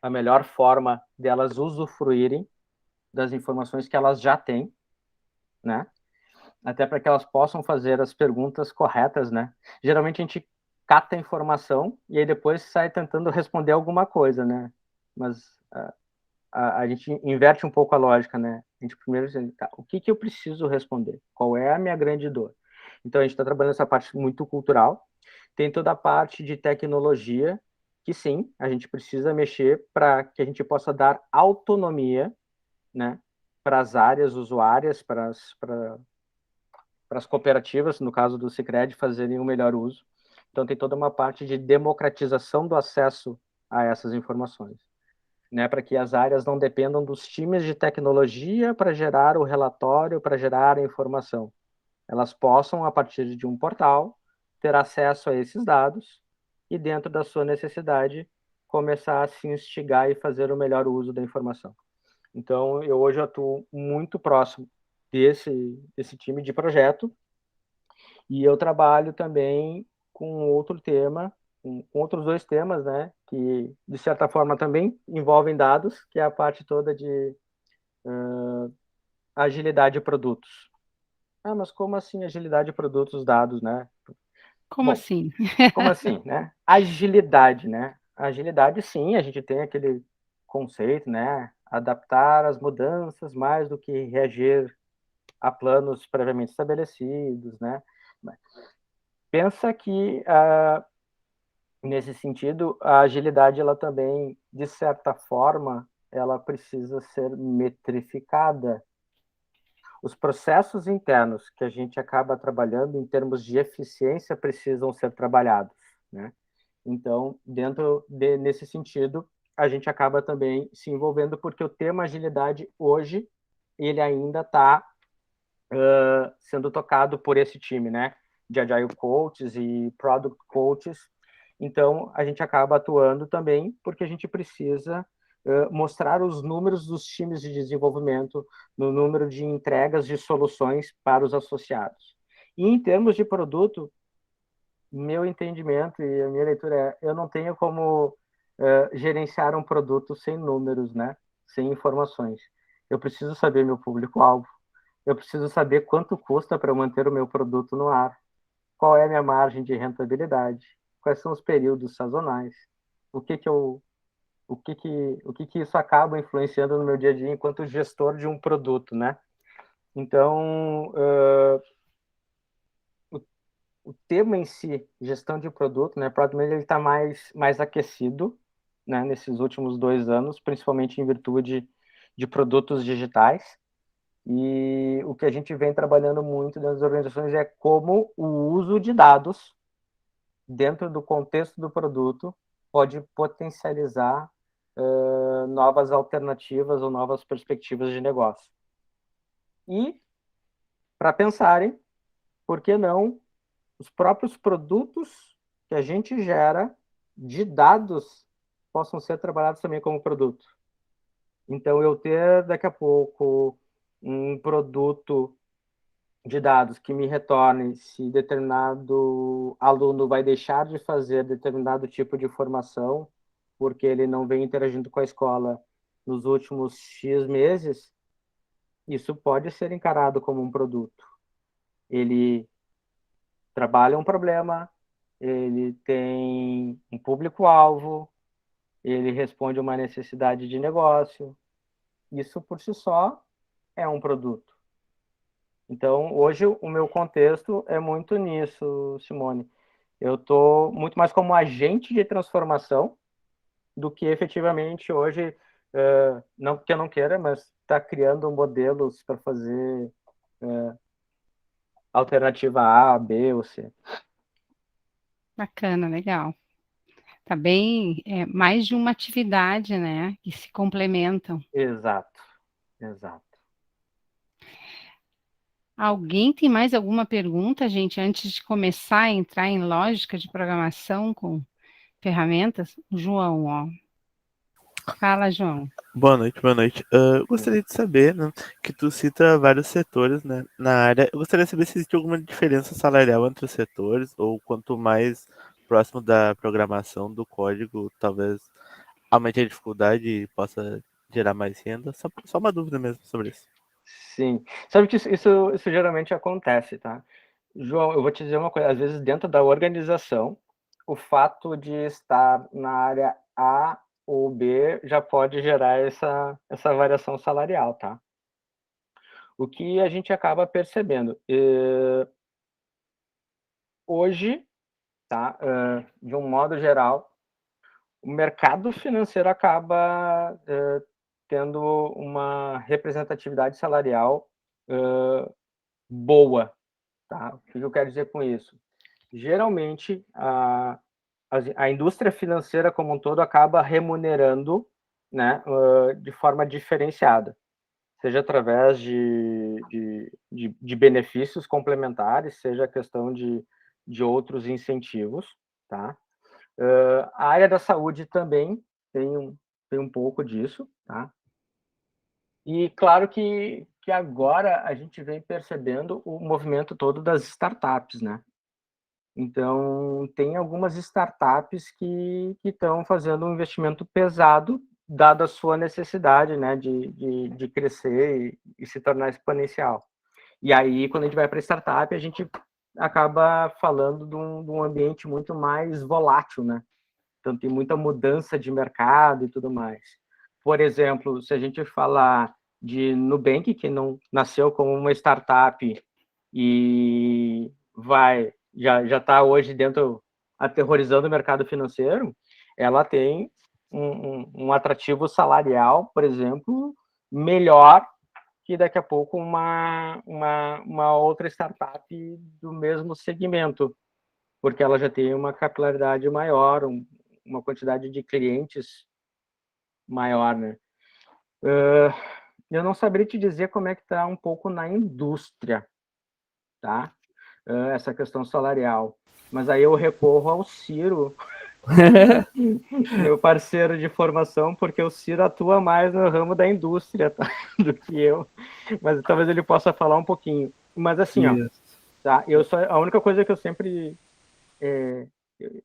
a melhor forma delas usufruírem das informações que elas já têm, né? Até para que elas possam fazer as perguntas corretas, né? Geralmente a gente cata a informação e aí depois sai tentando responder alguma coisa, né? Mas a gente inverte um pouco a lógica, né? A gente primeiro diz, tá, o que eu preciso responder? Qual é a minha grande dor? Então a gente está trabalhando essa parte muito cultural. Tem toda a parte de tecnologia, que sim, a gente precisa mexer para que a gente possa dar autonomia, né? Para as áreas usuárias, para as cooperativas, no caso do Sicredi, fazerem o melhor uso. Então tem toda uma parte de democratização do acesso a essas informações, né, para que as áreas não dependam dos times de tecnologia para gerar o relatório, para gerar a informação. Elas possam, a partir de um portal, ter acesso a esses dados e, dentro da sua necessidade, começar a se instigar e fazer o melhor uso da informação. Então, eu hoje atuo muito próximo desse time de projeto e eu trabalho também com outro tema, com outros dois temas, né, que de certa forma também envolvem dados, que é a parte toda de agilidade de produtos. Ah, mas como assim agilidade de produtos dados, né? Como Bom, assim? como assim, né? Agilidade, né? Agilidade, sim, a gente tem aquele conceito, né? Adaptar as mudanças mais do que reagir a planos previamente estabelecidos, né? Pensa que nesse sentido, a agilidade, ela também, de certa forma, ela precisa ser metrificada. Os processos internos que a gente acaba trabalhando em termos de eficiência precisam ser trabalhados, né? Então, nesse sentido, a gente acaba também se envolvendo porque o tema agilidade hoje ele ainda está sendo tocado por esse time, né? De Agile Coaches e Product Coaches. Então, a gente acaba atuando também porque a gente precisa mostrar os números dos times de desenvolvimento, no número de entregas de soluções para os associados. E em termos de produto, meu entendimento e a minha leitura é, eu não tenho como gerenciar um produto sem números, né? Sem informações. Eu preciso saber meu público-alvo, eu preciso saber quanto custa para eu manter o meu produto no ar, qual é a minha margem de rentabilidade, quais são os períodos sazonais, o que que eu, o que isso acaba influenciando no meu dia a dia enquanto gestor de um produto, né? Então, o tema em si, gestão de produto, né? Product Manager, ele está mais aquecido, né? Nesses últimos 2 anos, principalmente em virtude de produtos digitais. E o que a gente vem trabalhando muito nas organizações é como o uso de dados dentro do contexto do produto pode potencializar novas alternativas ou novas perspectivas de negócio. E, para pensarem, por que não os próprios produtos que a gente gera de dados possam ser trabalhados também como produto? Então, eu ter daqui a pouco um produto de dados que me retorne se determinado aluno vai deixar de fazer determinado tipo de formação porque ele não vem interagindo com a escola nos últimos X meses, isso pode ser encarado como um produto. Ele trabalha um problema, ele tem um público-alvo, ele responde uma necessidade de negócio. Isso por si só é um produto. Então, hoje o meu contexto é muito nisso, Simone. Eu estou muito mais como agente de transformação do que efetivamente hoje, não que eu não queira, mas está criando modelos para fazer alternativa A, B ou C. Bacana, legal. Tá bem, é mais de uma atividade, né, que se complementam. Exato, exato. Alguém tem mais alguma pergunta, gente, antes de começar a entrar em lógica de programação com ferramentas? O João, ó. Fala, João. Boa noite, boa noite. Eu gostaria de saber, né, que tu cita vários setores, né, na área. Eu gostaria de saber se existe alguma diferença salarial entre os setores, ou quanto mais próximo da programação do código, talvez aumente a dificuldade e possa gerar mais renda. Só uma dúvida mesmo sobre isso. Sim. Sabe que isso geralmente acontece, tá? João, eu vou te dizer uma coisa, às vezes dentro da organização, o fato de estar na área A ou B já pode gerar essa variação salarial, tá? O que a gente acaba percebendo, hoje, tá, de um modo geral, o mercado financeiro acaba tendo uma representatividade salarial boa, tá? O que eu quero dizer com isso? Geralmente, a indústria financeira como um todo acaba remunerando, né, de forma diferenciada, seja através de benefícios complementares, seja a questão de outros incentivos, tá? A área da saúde também tem um pouco disso, tá? E claro que agora a gente vem percebendo o movimento todo das startups, né? Então, tem algumas startups que estão fazendo um investimento pesado, dada a sua necessidade, né, de crescer e se tornar exponencial. E aí, quando a gente vai para startup, a gente acaba falando de um ambiente muito mais volátil, né? Então, tem muita mudança de mercado e tudo mais. Por exemplo, se a gente falar de Nubank, que não nasceu como uma startup e já está hoje dentro, aterrorizando o mercado financeiro, ela tem um atrativo salarial, por exemplo, melhor que daqui a pouco uma outra startup do mesmo segmento, porque ela já tem uma capilaridade maior, uma quantidade de clientes maior, né? Eu não saberia te dizer como é que está um pouco na indústria, tá? Essa questão salarial. Mas aí eu recorro ao Ciro, meu parceiro de formação, porque o Ciro atua mais no ramo da indústria, tá? Do que eu. Mas talvez ele possa falar um pouquinho. Mas assim, ó, tá? A única coisa que eu sempre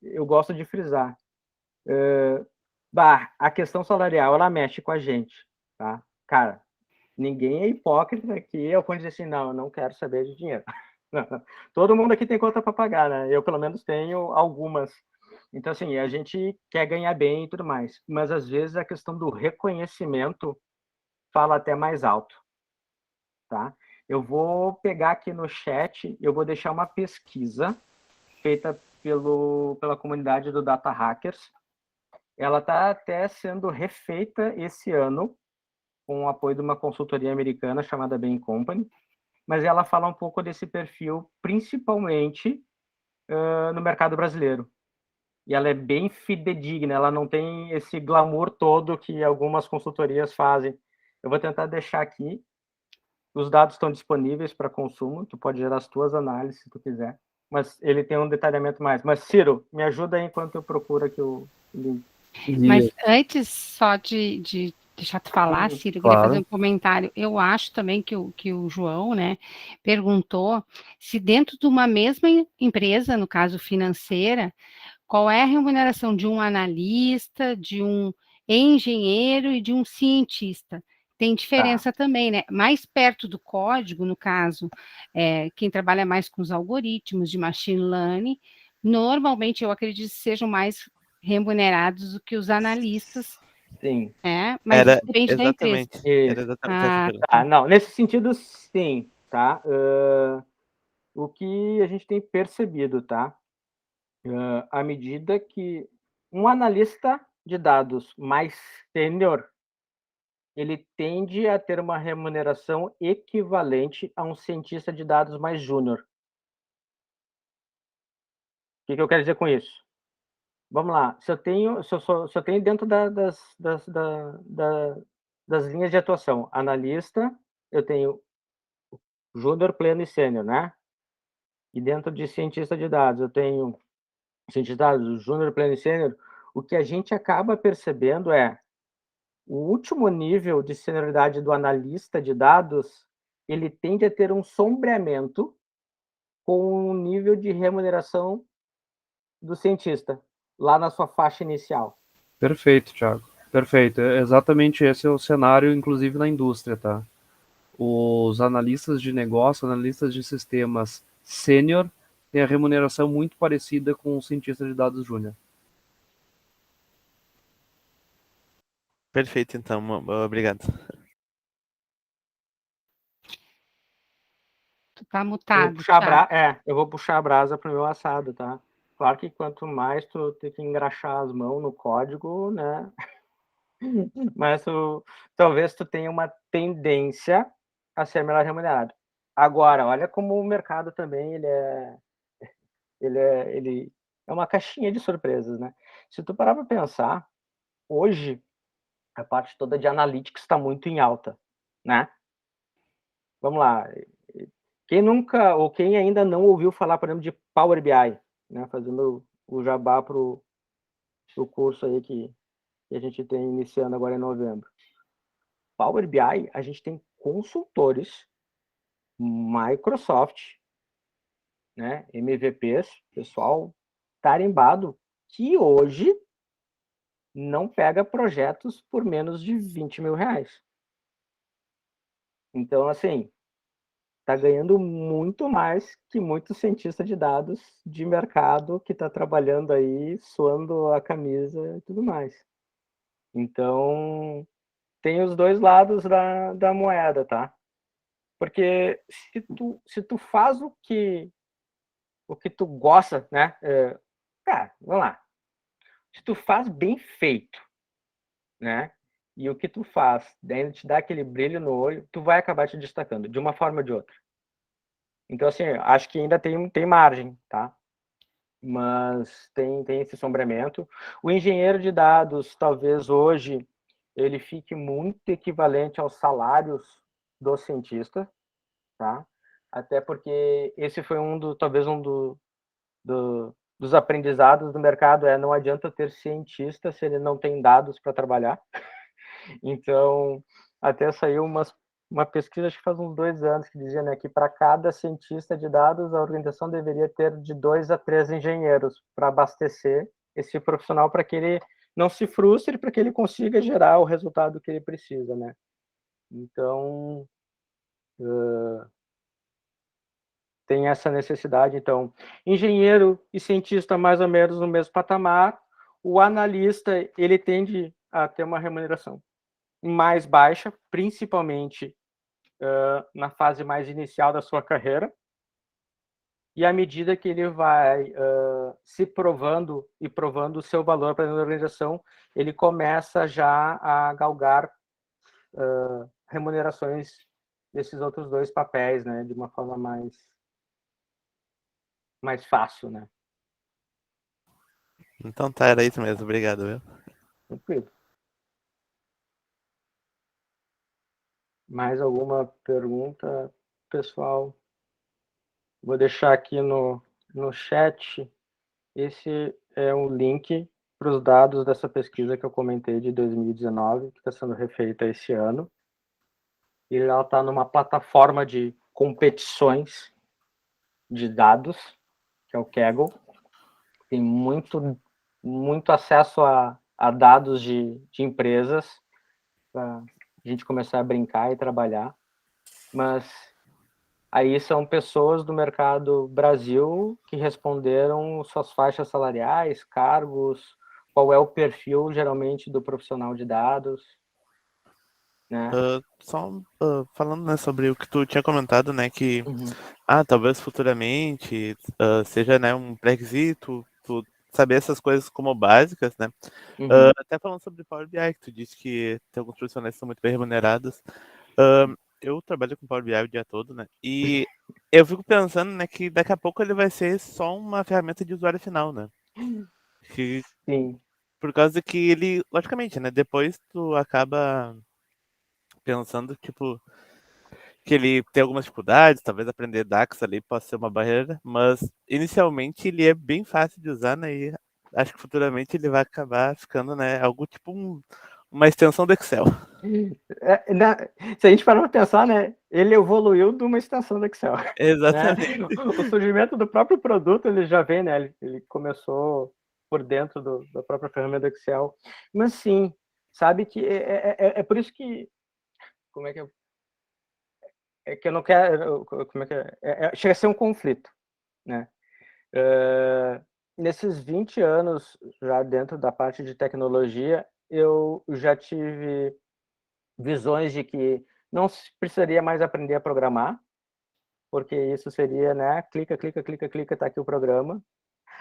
eu gosto de frisar, a questão salarial, ela mexe com a gente, tá? Cara, ninguém é hipócrita aqui ao ponto de dizer assim, não, eu não quero saber de dinheiro. Todo mundo aqui tem conta para pagar, né? Eu, pelo menos, tenho algumas. Então, assim, a gente quer ganhar bem e tudo mais. Mas, às vezes, a questão do reconhecimento fala até mais alto, tá? Eu vou pegar aqui no chat, eu vou deixar uma pesquisa feita pela comunidade do Data Hackers. Ela está até sendo refeita esse ano, com o apoio de uma consultoria americana chamada Bain Company, mas ela fala um pouco desse perfil, principalmente no mercado brasileiro. E ela é bem fidedigna, ela não tem esse glamour todo que algumas consultorias fazem. Eu vou tentar deixar aqui, os dados estão disponíveis para consumo, tu pode gerar as tuas análises se tu quiser, mas ele tem um detalhamento mais. Mas, Ciro, me ajuda aí enquanto eu procuro aqui o link. Mas antes só de deixar tu falar, Ciro, eu queria fazer um comentário. Eu acho também que o João, né, perguntou se dentro de uma mesma empresa, no caso financeira, qual é a remuneração de um analista, de um engenheiro e de um cientista. Tem diferença também, né? Mais perto do código, no caso, quem trabalha mais com os algoritmos de machine learning, normalmente eu acredito que sejam mais remunerados do que os analistas. Sim. Mas depende da empresa. Era exatamente essa pergunta. Não, nesse sentido, sim, tá? O que a gente tem percebido, tá? À medida que um analista de dados mais sênior, ele tende a ter uma remuneração equivalente a um cientista de dados mais júnior. O que eu quero dizer com isso? Vamos lá, se eu tenho dentro das linhas de atuação analista, eu tenho júnior, pleno e sênior, né? E dentro de cientista de dados, eu tenho cientista de dados, júnior, pleno e sênior. O que a gente acaba percebendo é o último nível de senioridade do analista de dados, ele tende a ter um sombreamento com o nível de remuneração do cientista, lá na sua faixa inicial. Perfeito, Thiago. Perfeito. Exatamente esse é o cenário, inclusive na indústria, tá? Os analistas de negócio, analistas de sistemas sênior, têm a remuneração muito parecida com o cientista de dados júnior. Perfeito, então. Obrigado. Tu tá mutado, eu vou puxar a brasa pro meu assado, tá? Claro que quanto mais tu tem que engraxar as mãos no código, né? Mas talvez tu tenha uma tendência a ser melhor remunerado. Agora, olha como o mercado também ele é uma caixinha de surpresas, né? Se tu parar para pensar, hoje a parte toda de analytics está muito em alta, né? Vamos lá. Quem nunca ou quem ainda não ouviu falar, por exemplo, de Power BI, né? Fazendo o jabá pro curso aí que a gente tem iniciando agora em novembro. Power BI, a gente tem consultores, Microsoft, né? MVPs, pessoal tarimbado, que hoje não pega projetos por menos de 20 mil reais. Então, assim, está ganhando muito mais que muito cientista de dados de mercado que está trabalhando aí, suando a camisa e tudo mais. Então, tem os dois lados da moeda, tá? Porque se tu faz o que tu gosta, né? Cara, vamos lá. Se tu faz bem feito, né? E o que tu faz, daí te dá aquele brilho no olho, tu vai acabar te destacando, de uma forma ou de outra. Então, assim, acho que ainda tem margem, tá? Mas tem esse sombreamento. O engenheiro de dados, talvez hoje, ele fique muito equivalente aos salários do cientista, tá? Até porque esse foi talvez dos aprendizados do mercado, não adianta ter cientista se ele não tem dados para trabalhar. Então, até saiu uma pesquisa, acho que faz uns 2 anos, que dizia, né, que para cada cientista de dados, a organização deveria ter de 2 a 3 engenheiros para abastecer esse profissional, para que ele não se frustre, para que ele consiga gerar o resultado que ele precisa, né? Então, tem essa necessidade. Então, engenheiro e cientista mais ou menos no mesmo patamar, o analista, ele tende a ter uma remuneração mais baixa, principalmente na fase mais inicial da sua carreira, e à medida que ele vai se provando e provando o seu valor para a organização, ele começa já a galgar remunerações desses outros dois papéis, né, de uma forma mais fácil, né? Então tá, era isso mesmo. Obrigado, viu? Tranquilo. Mais alguma pergunta, pessoal? Vou deixar aqui no chat. Esse é um link para os dados dessa pesquisa que eu comentei de 2019, que está sendo refeita esse ano. E ela está numa plataforma de competições de dados, que é o Kaggle. Tem muito acesso a dados de empresas para a gente começar a brincar e trabalhar. Mas aí são pessoas do mercado Brasil que responderam suas faixas salariais, cargos, qual é o perfil geralmente do profissional de dados, né? Só falando, né, sobre o que tu tinha comentado, né, que talvez futuramente seja, né, um pré-requisito tu saber essas coisas como básicas, né? Até falando sobre Power BI, que tu disse que tem alguns profissionais que são muito bem remunerados. Eu trabalho com Power BI o dia todo, né? E eu fico pensando, né, que daqui a pouco ele vai ser só uma ferramenta de usuário final, né? Que, Sim. por causa que ele, logicamente, né, depois tu acaba pensando, tipo, que ele tem algumas dificuldades, talvez aprender DAX ali possa ser uma barreira, mas inicialmente ele é bem fácil de usar, né? E acho que futuramente ele vai acabar ficando, né, algo tipo uma extensão do Excel. Se a gente parar para pensar, né, ele evoluiu de uma extensão do Excel. Exatamente. Né? O surgimento do próprio produto ele já vem, né? Ele começou por dentro da própria ferramenta do Excel. Mas sim, sabe que é por isso que como é que é que eu não quero, como é que chega a ser um conflito, né? Nesses 20 anos já dentro da parte de tecnologia, eu já tive visões de que não se precisaria mais aprender a programar, porque isso seria, né, clica, clica, clica, clica, tá aqui o programa.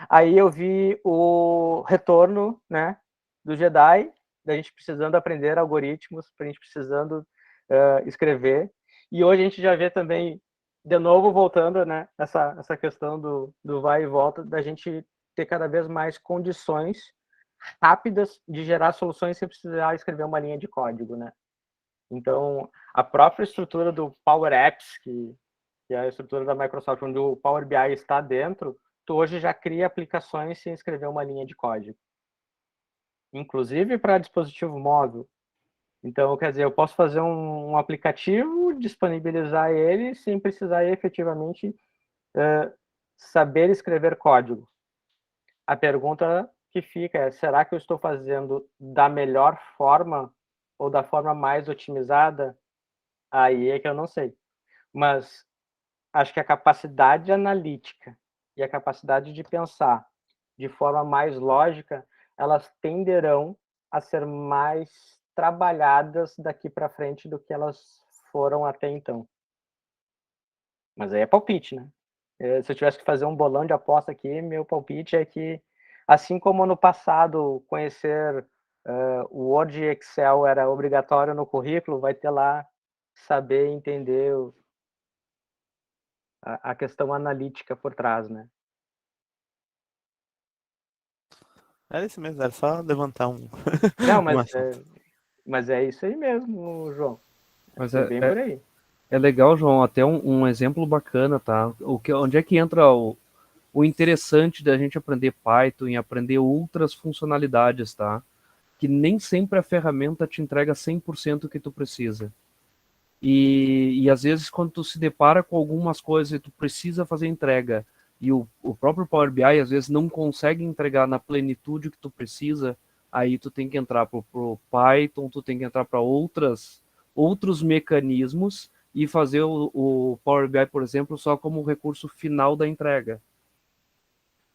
Aí eu vi o retorno, né, do Jedi, da gente precisando aprender algoritmos, a gente precisando escrever. E hoje a gente já vê também, de novo, voltando, né, essa questão do vai e volta, da gente ter cada vez mais condições rápidas de gerar soluções sem precisar escrever uma linha de código, né? Então, a própria estrutura do Power Apps, que é a estrutura da Microsoft, onde o Power BI está dentro, tu hoje já cria aplicações sem escrever uma linha de código. Inclusive para dispositivo móvel. Então, quer dizer, eu posso fazer um aplicativo, disponibilizar ele sem precisar efetivamente saber escrever código. A pergunta que fica é, será que eu estou fazendo da melhor forma ou da forma mais otimizada? Aí é que eu não sei. Mas acho que a capacidade analítica e a capacidade de pensar de forma mais lógica, elas tenderão a ser mais trabalhadas daqui para frente do que elas foram até então. Mas aí é palpite, né? Se eu tivesse que fazer um bolão de aposta aqui, meu palpite é que, assim como no passado conhecer o Word e Excel era obrigatório no currículo, vai ter lá saber entender a questão analítica por trás, né? Era isso mesmo, era só levantar um, Não, um assunto. mas é isso aí mesmo, João. Mas Foi bem por aí. é legal, João, até um exemplo bacana, tá? Onde é que entra o interessante da gente aprender Python e aprender outras funcionalidades, tá? Que nem sempre a ferramenta te entrega 100% o que tu precisa. E às vezes quando tu se depara com algumas coisas e tu precisa fazer entrega e o próprio Power BI às vezes não consegue entregar na plenitude que tu precisa, aí tu tem que entrar pro Python, tu tem que entrar para outros mecanismos e fazer o Power BI, por exemplo, só como recurso final da entrega.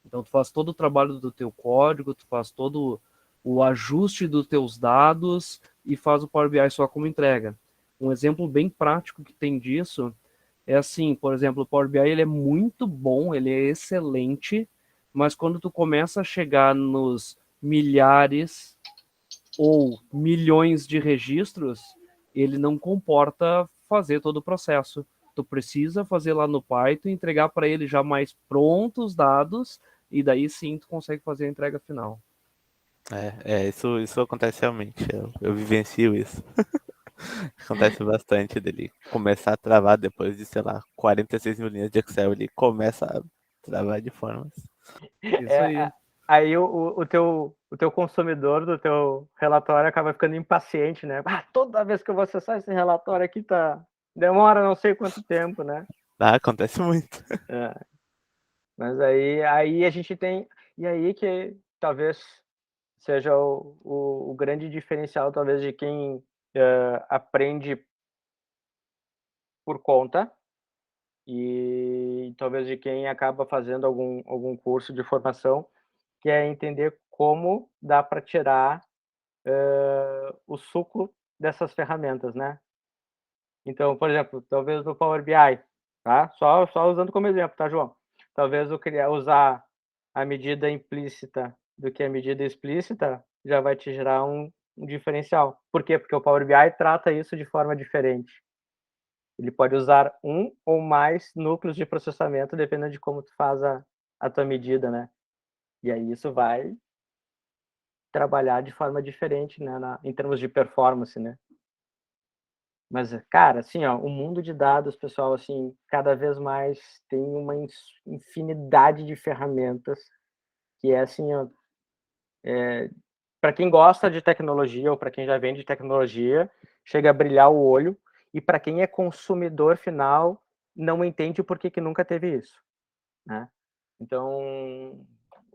Então tu faz todo o trabalho do teu código, tu faz todo o ajuste dos teus dados e faz o Power BI só como entrega. Um exemplo bem prático que tem disso é assim, por exemplo, o Power BI ele é muito bom, ele é excelente, mas quando tu começa a chegar nos milhares ou milhões de registros, ele não comporta fazer todo o processo. Tu precisa fazer lá no Python, entregar para ele já mais prontos os dados, e daí sim tu consegue fazer a entrega final. Isso acontece realmente. Eu vivencio isso. Acontece bastante dele começar a travar depois de, sei lá, 46 mil linhas de Excel. Ele começa a travar de formas. Isso aí. Aí o teu consumidor do teu relatório acaba ficando impaciente, né? Toda vez que eu vou acessar esse relatório aqui, demora não sei quanto tempo, né? Acontece muito. Mas aí a gente tem... E aí que talvez seja o grande diferencial, talvez, de quem aprende por conta e talvez de quem acaba fazendo algum curso de formação, que é entender como dá para tirar o suco dessas ferramentas, né? Então, por exemplo, talvez no Power BI, tá? Só usando como exemplo, tá, João? Talvez eu usar a medida implícita do que a medida explícita já vai te gerar um diferencial. Por quê? Porque o Power BI trata isso de forma diferente. Ele pode usar um ou mais núcleos de processamento, dependendo de como tu faz a tua medida, né? E aí isso vai trabalhar de forma diferente, né, em termos de performance, né? Mas, cara, assim, ó, o mundo de dados, pessoal, assim, cada vez mais tem uma infinidade de ferramentas que é assim, ó, para quem gosta de tecnologia ou para quem já vende tecnologia, chega a brilhar o olho, e para quem é consumidor final, não entende por que nunca teve isso, né? Então,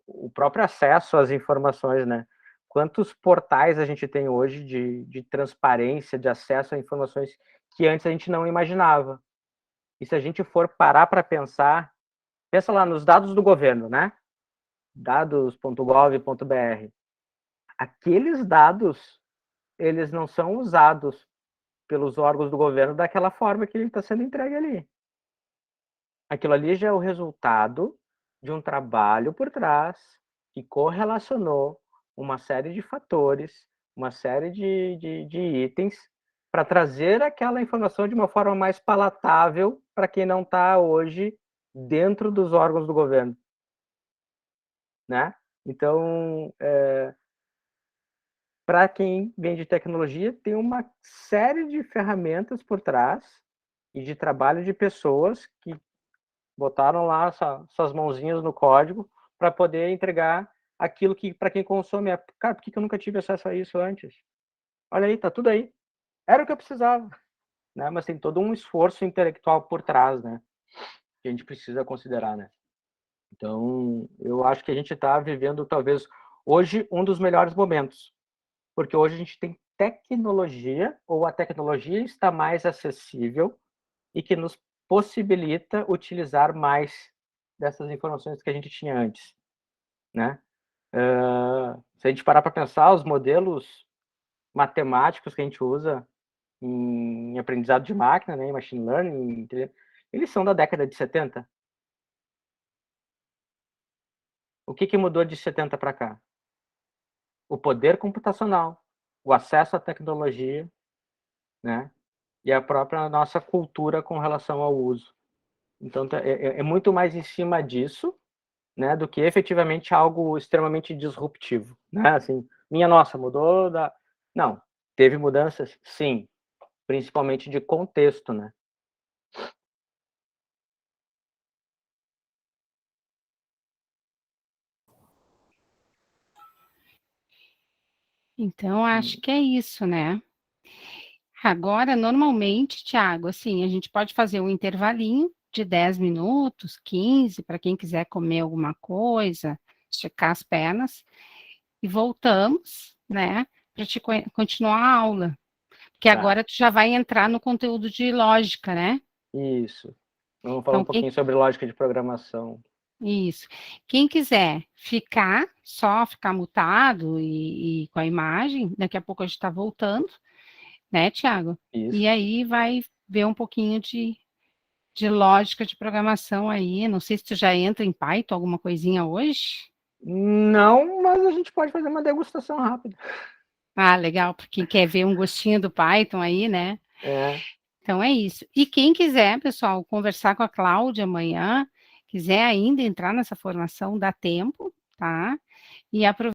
o próprio acesso às informações, né? Quantos portais a gente tem hoje de transparência, de acesso a informações que antes a gente não imaginava. E se a gente for parar para pensar, pensa lá nos dados do governo, né? dados.gov.br. Aqueles dados, eles não são usados pelos órgãos do governo daquela forma que ele está sendo entregue ali. Aquilo ali já é o resultado de um trabalho por trás que correlacionou uma série de fatores, uma série de itens para trazer aquela informação de uma forma mais palatável para quem não está hoje dentro dos órgãos do governo, né? Então, para quem vende tecnologia, tem uma série de ferramentas por trás e de trabalho de pessoas que botaram lá suas mãozinhas no código para poder entregar aquilo que, para quem consome, cara, por que eu nunca tive acesso a isso antes? Olha aí, tá tudo aí. Era o que eu precisava, né? Mas tem todo um esforço intelectual por trás, né? Que a gente precisa considerar, né? Então, eu acho que a gente está vivendo, talvez, hoje, um dos melhores momentos. Porque hoje a gente tem tecnologia, ou a tecnologia está mais acessível e que nos possibilita utilizar mais dessas informações que a gente tinha antes, né? Se a gente parar para pensar, os modelos matemáticos que a gente usa em aprendizado de máquina, né, em machine learning, eles são da década de 70. O que mudou de 70 para cá? O poder computacional, o acesso à tecnologia, né? E a própria nossa cultura com relação ao uso. Então, é muito mais em cima disso, né, do que efetivamente algo extremamente disruptivo, né? Assim, minha nossa, mudou da... Não, teve mudanças, sim, principalmente de contexto, né? Então, acho que é isso, né? Agora, normalmente, Thiago, assim, a gente pode fazer um intervalinho de 10 minutos, 15, para quem quiser comer alguma coisa, esticar as pernas, e voltamos, né, para te continuar a aula. Porque Tá. agora tu já vai entrar no conteúdo de lógica, né? Isso. Vamos falar Então, um pouquinho sobre lógica de programação. Isso. Quem quiser ficar, só ficar mutado e com a imagem, daqui a pouco a gente está voltando, né, Thiago? Isso. E aí vai ver um pouquinho de lógica de programação aí. Não sei se tu já entra em Python, alguma coisinha hoje. Não, mas a gente pode fazer uma degustação rápida. Ah, legal, para quem quer ver um gostinho do Python aí, né? Então é isso. E quem quiser, pessoal, conversar com a Cláudia amanhã, quiser ainda entrar nessa formação, dá tempo, tá? E aproveitar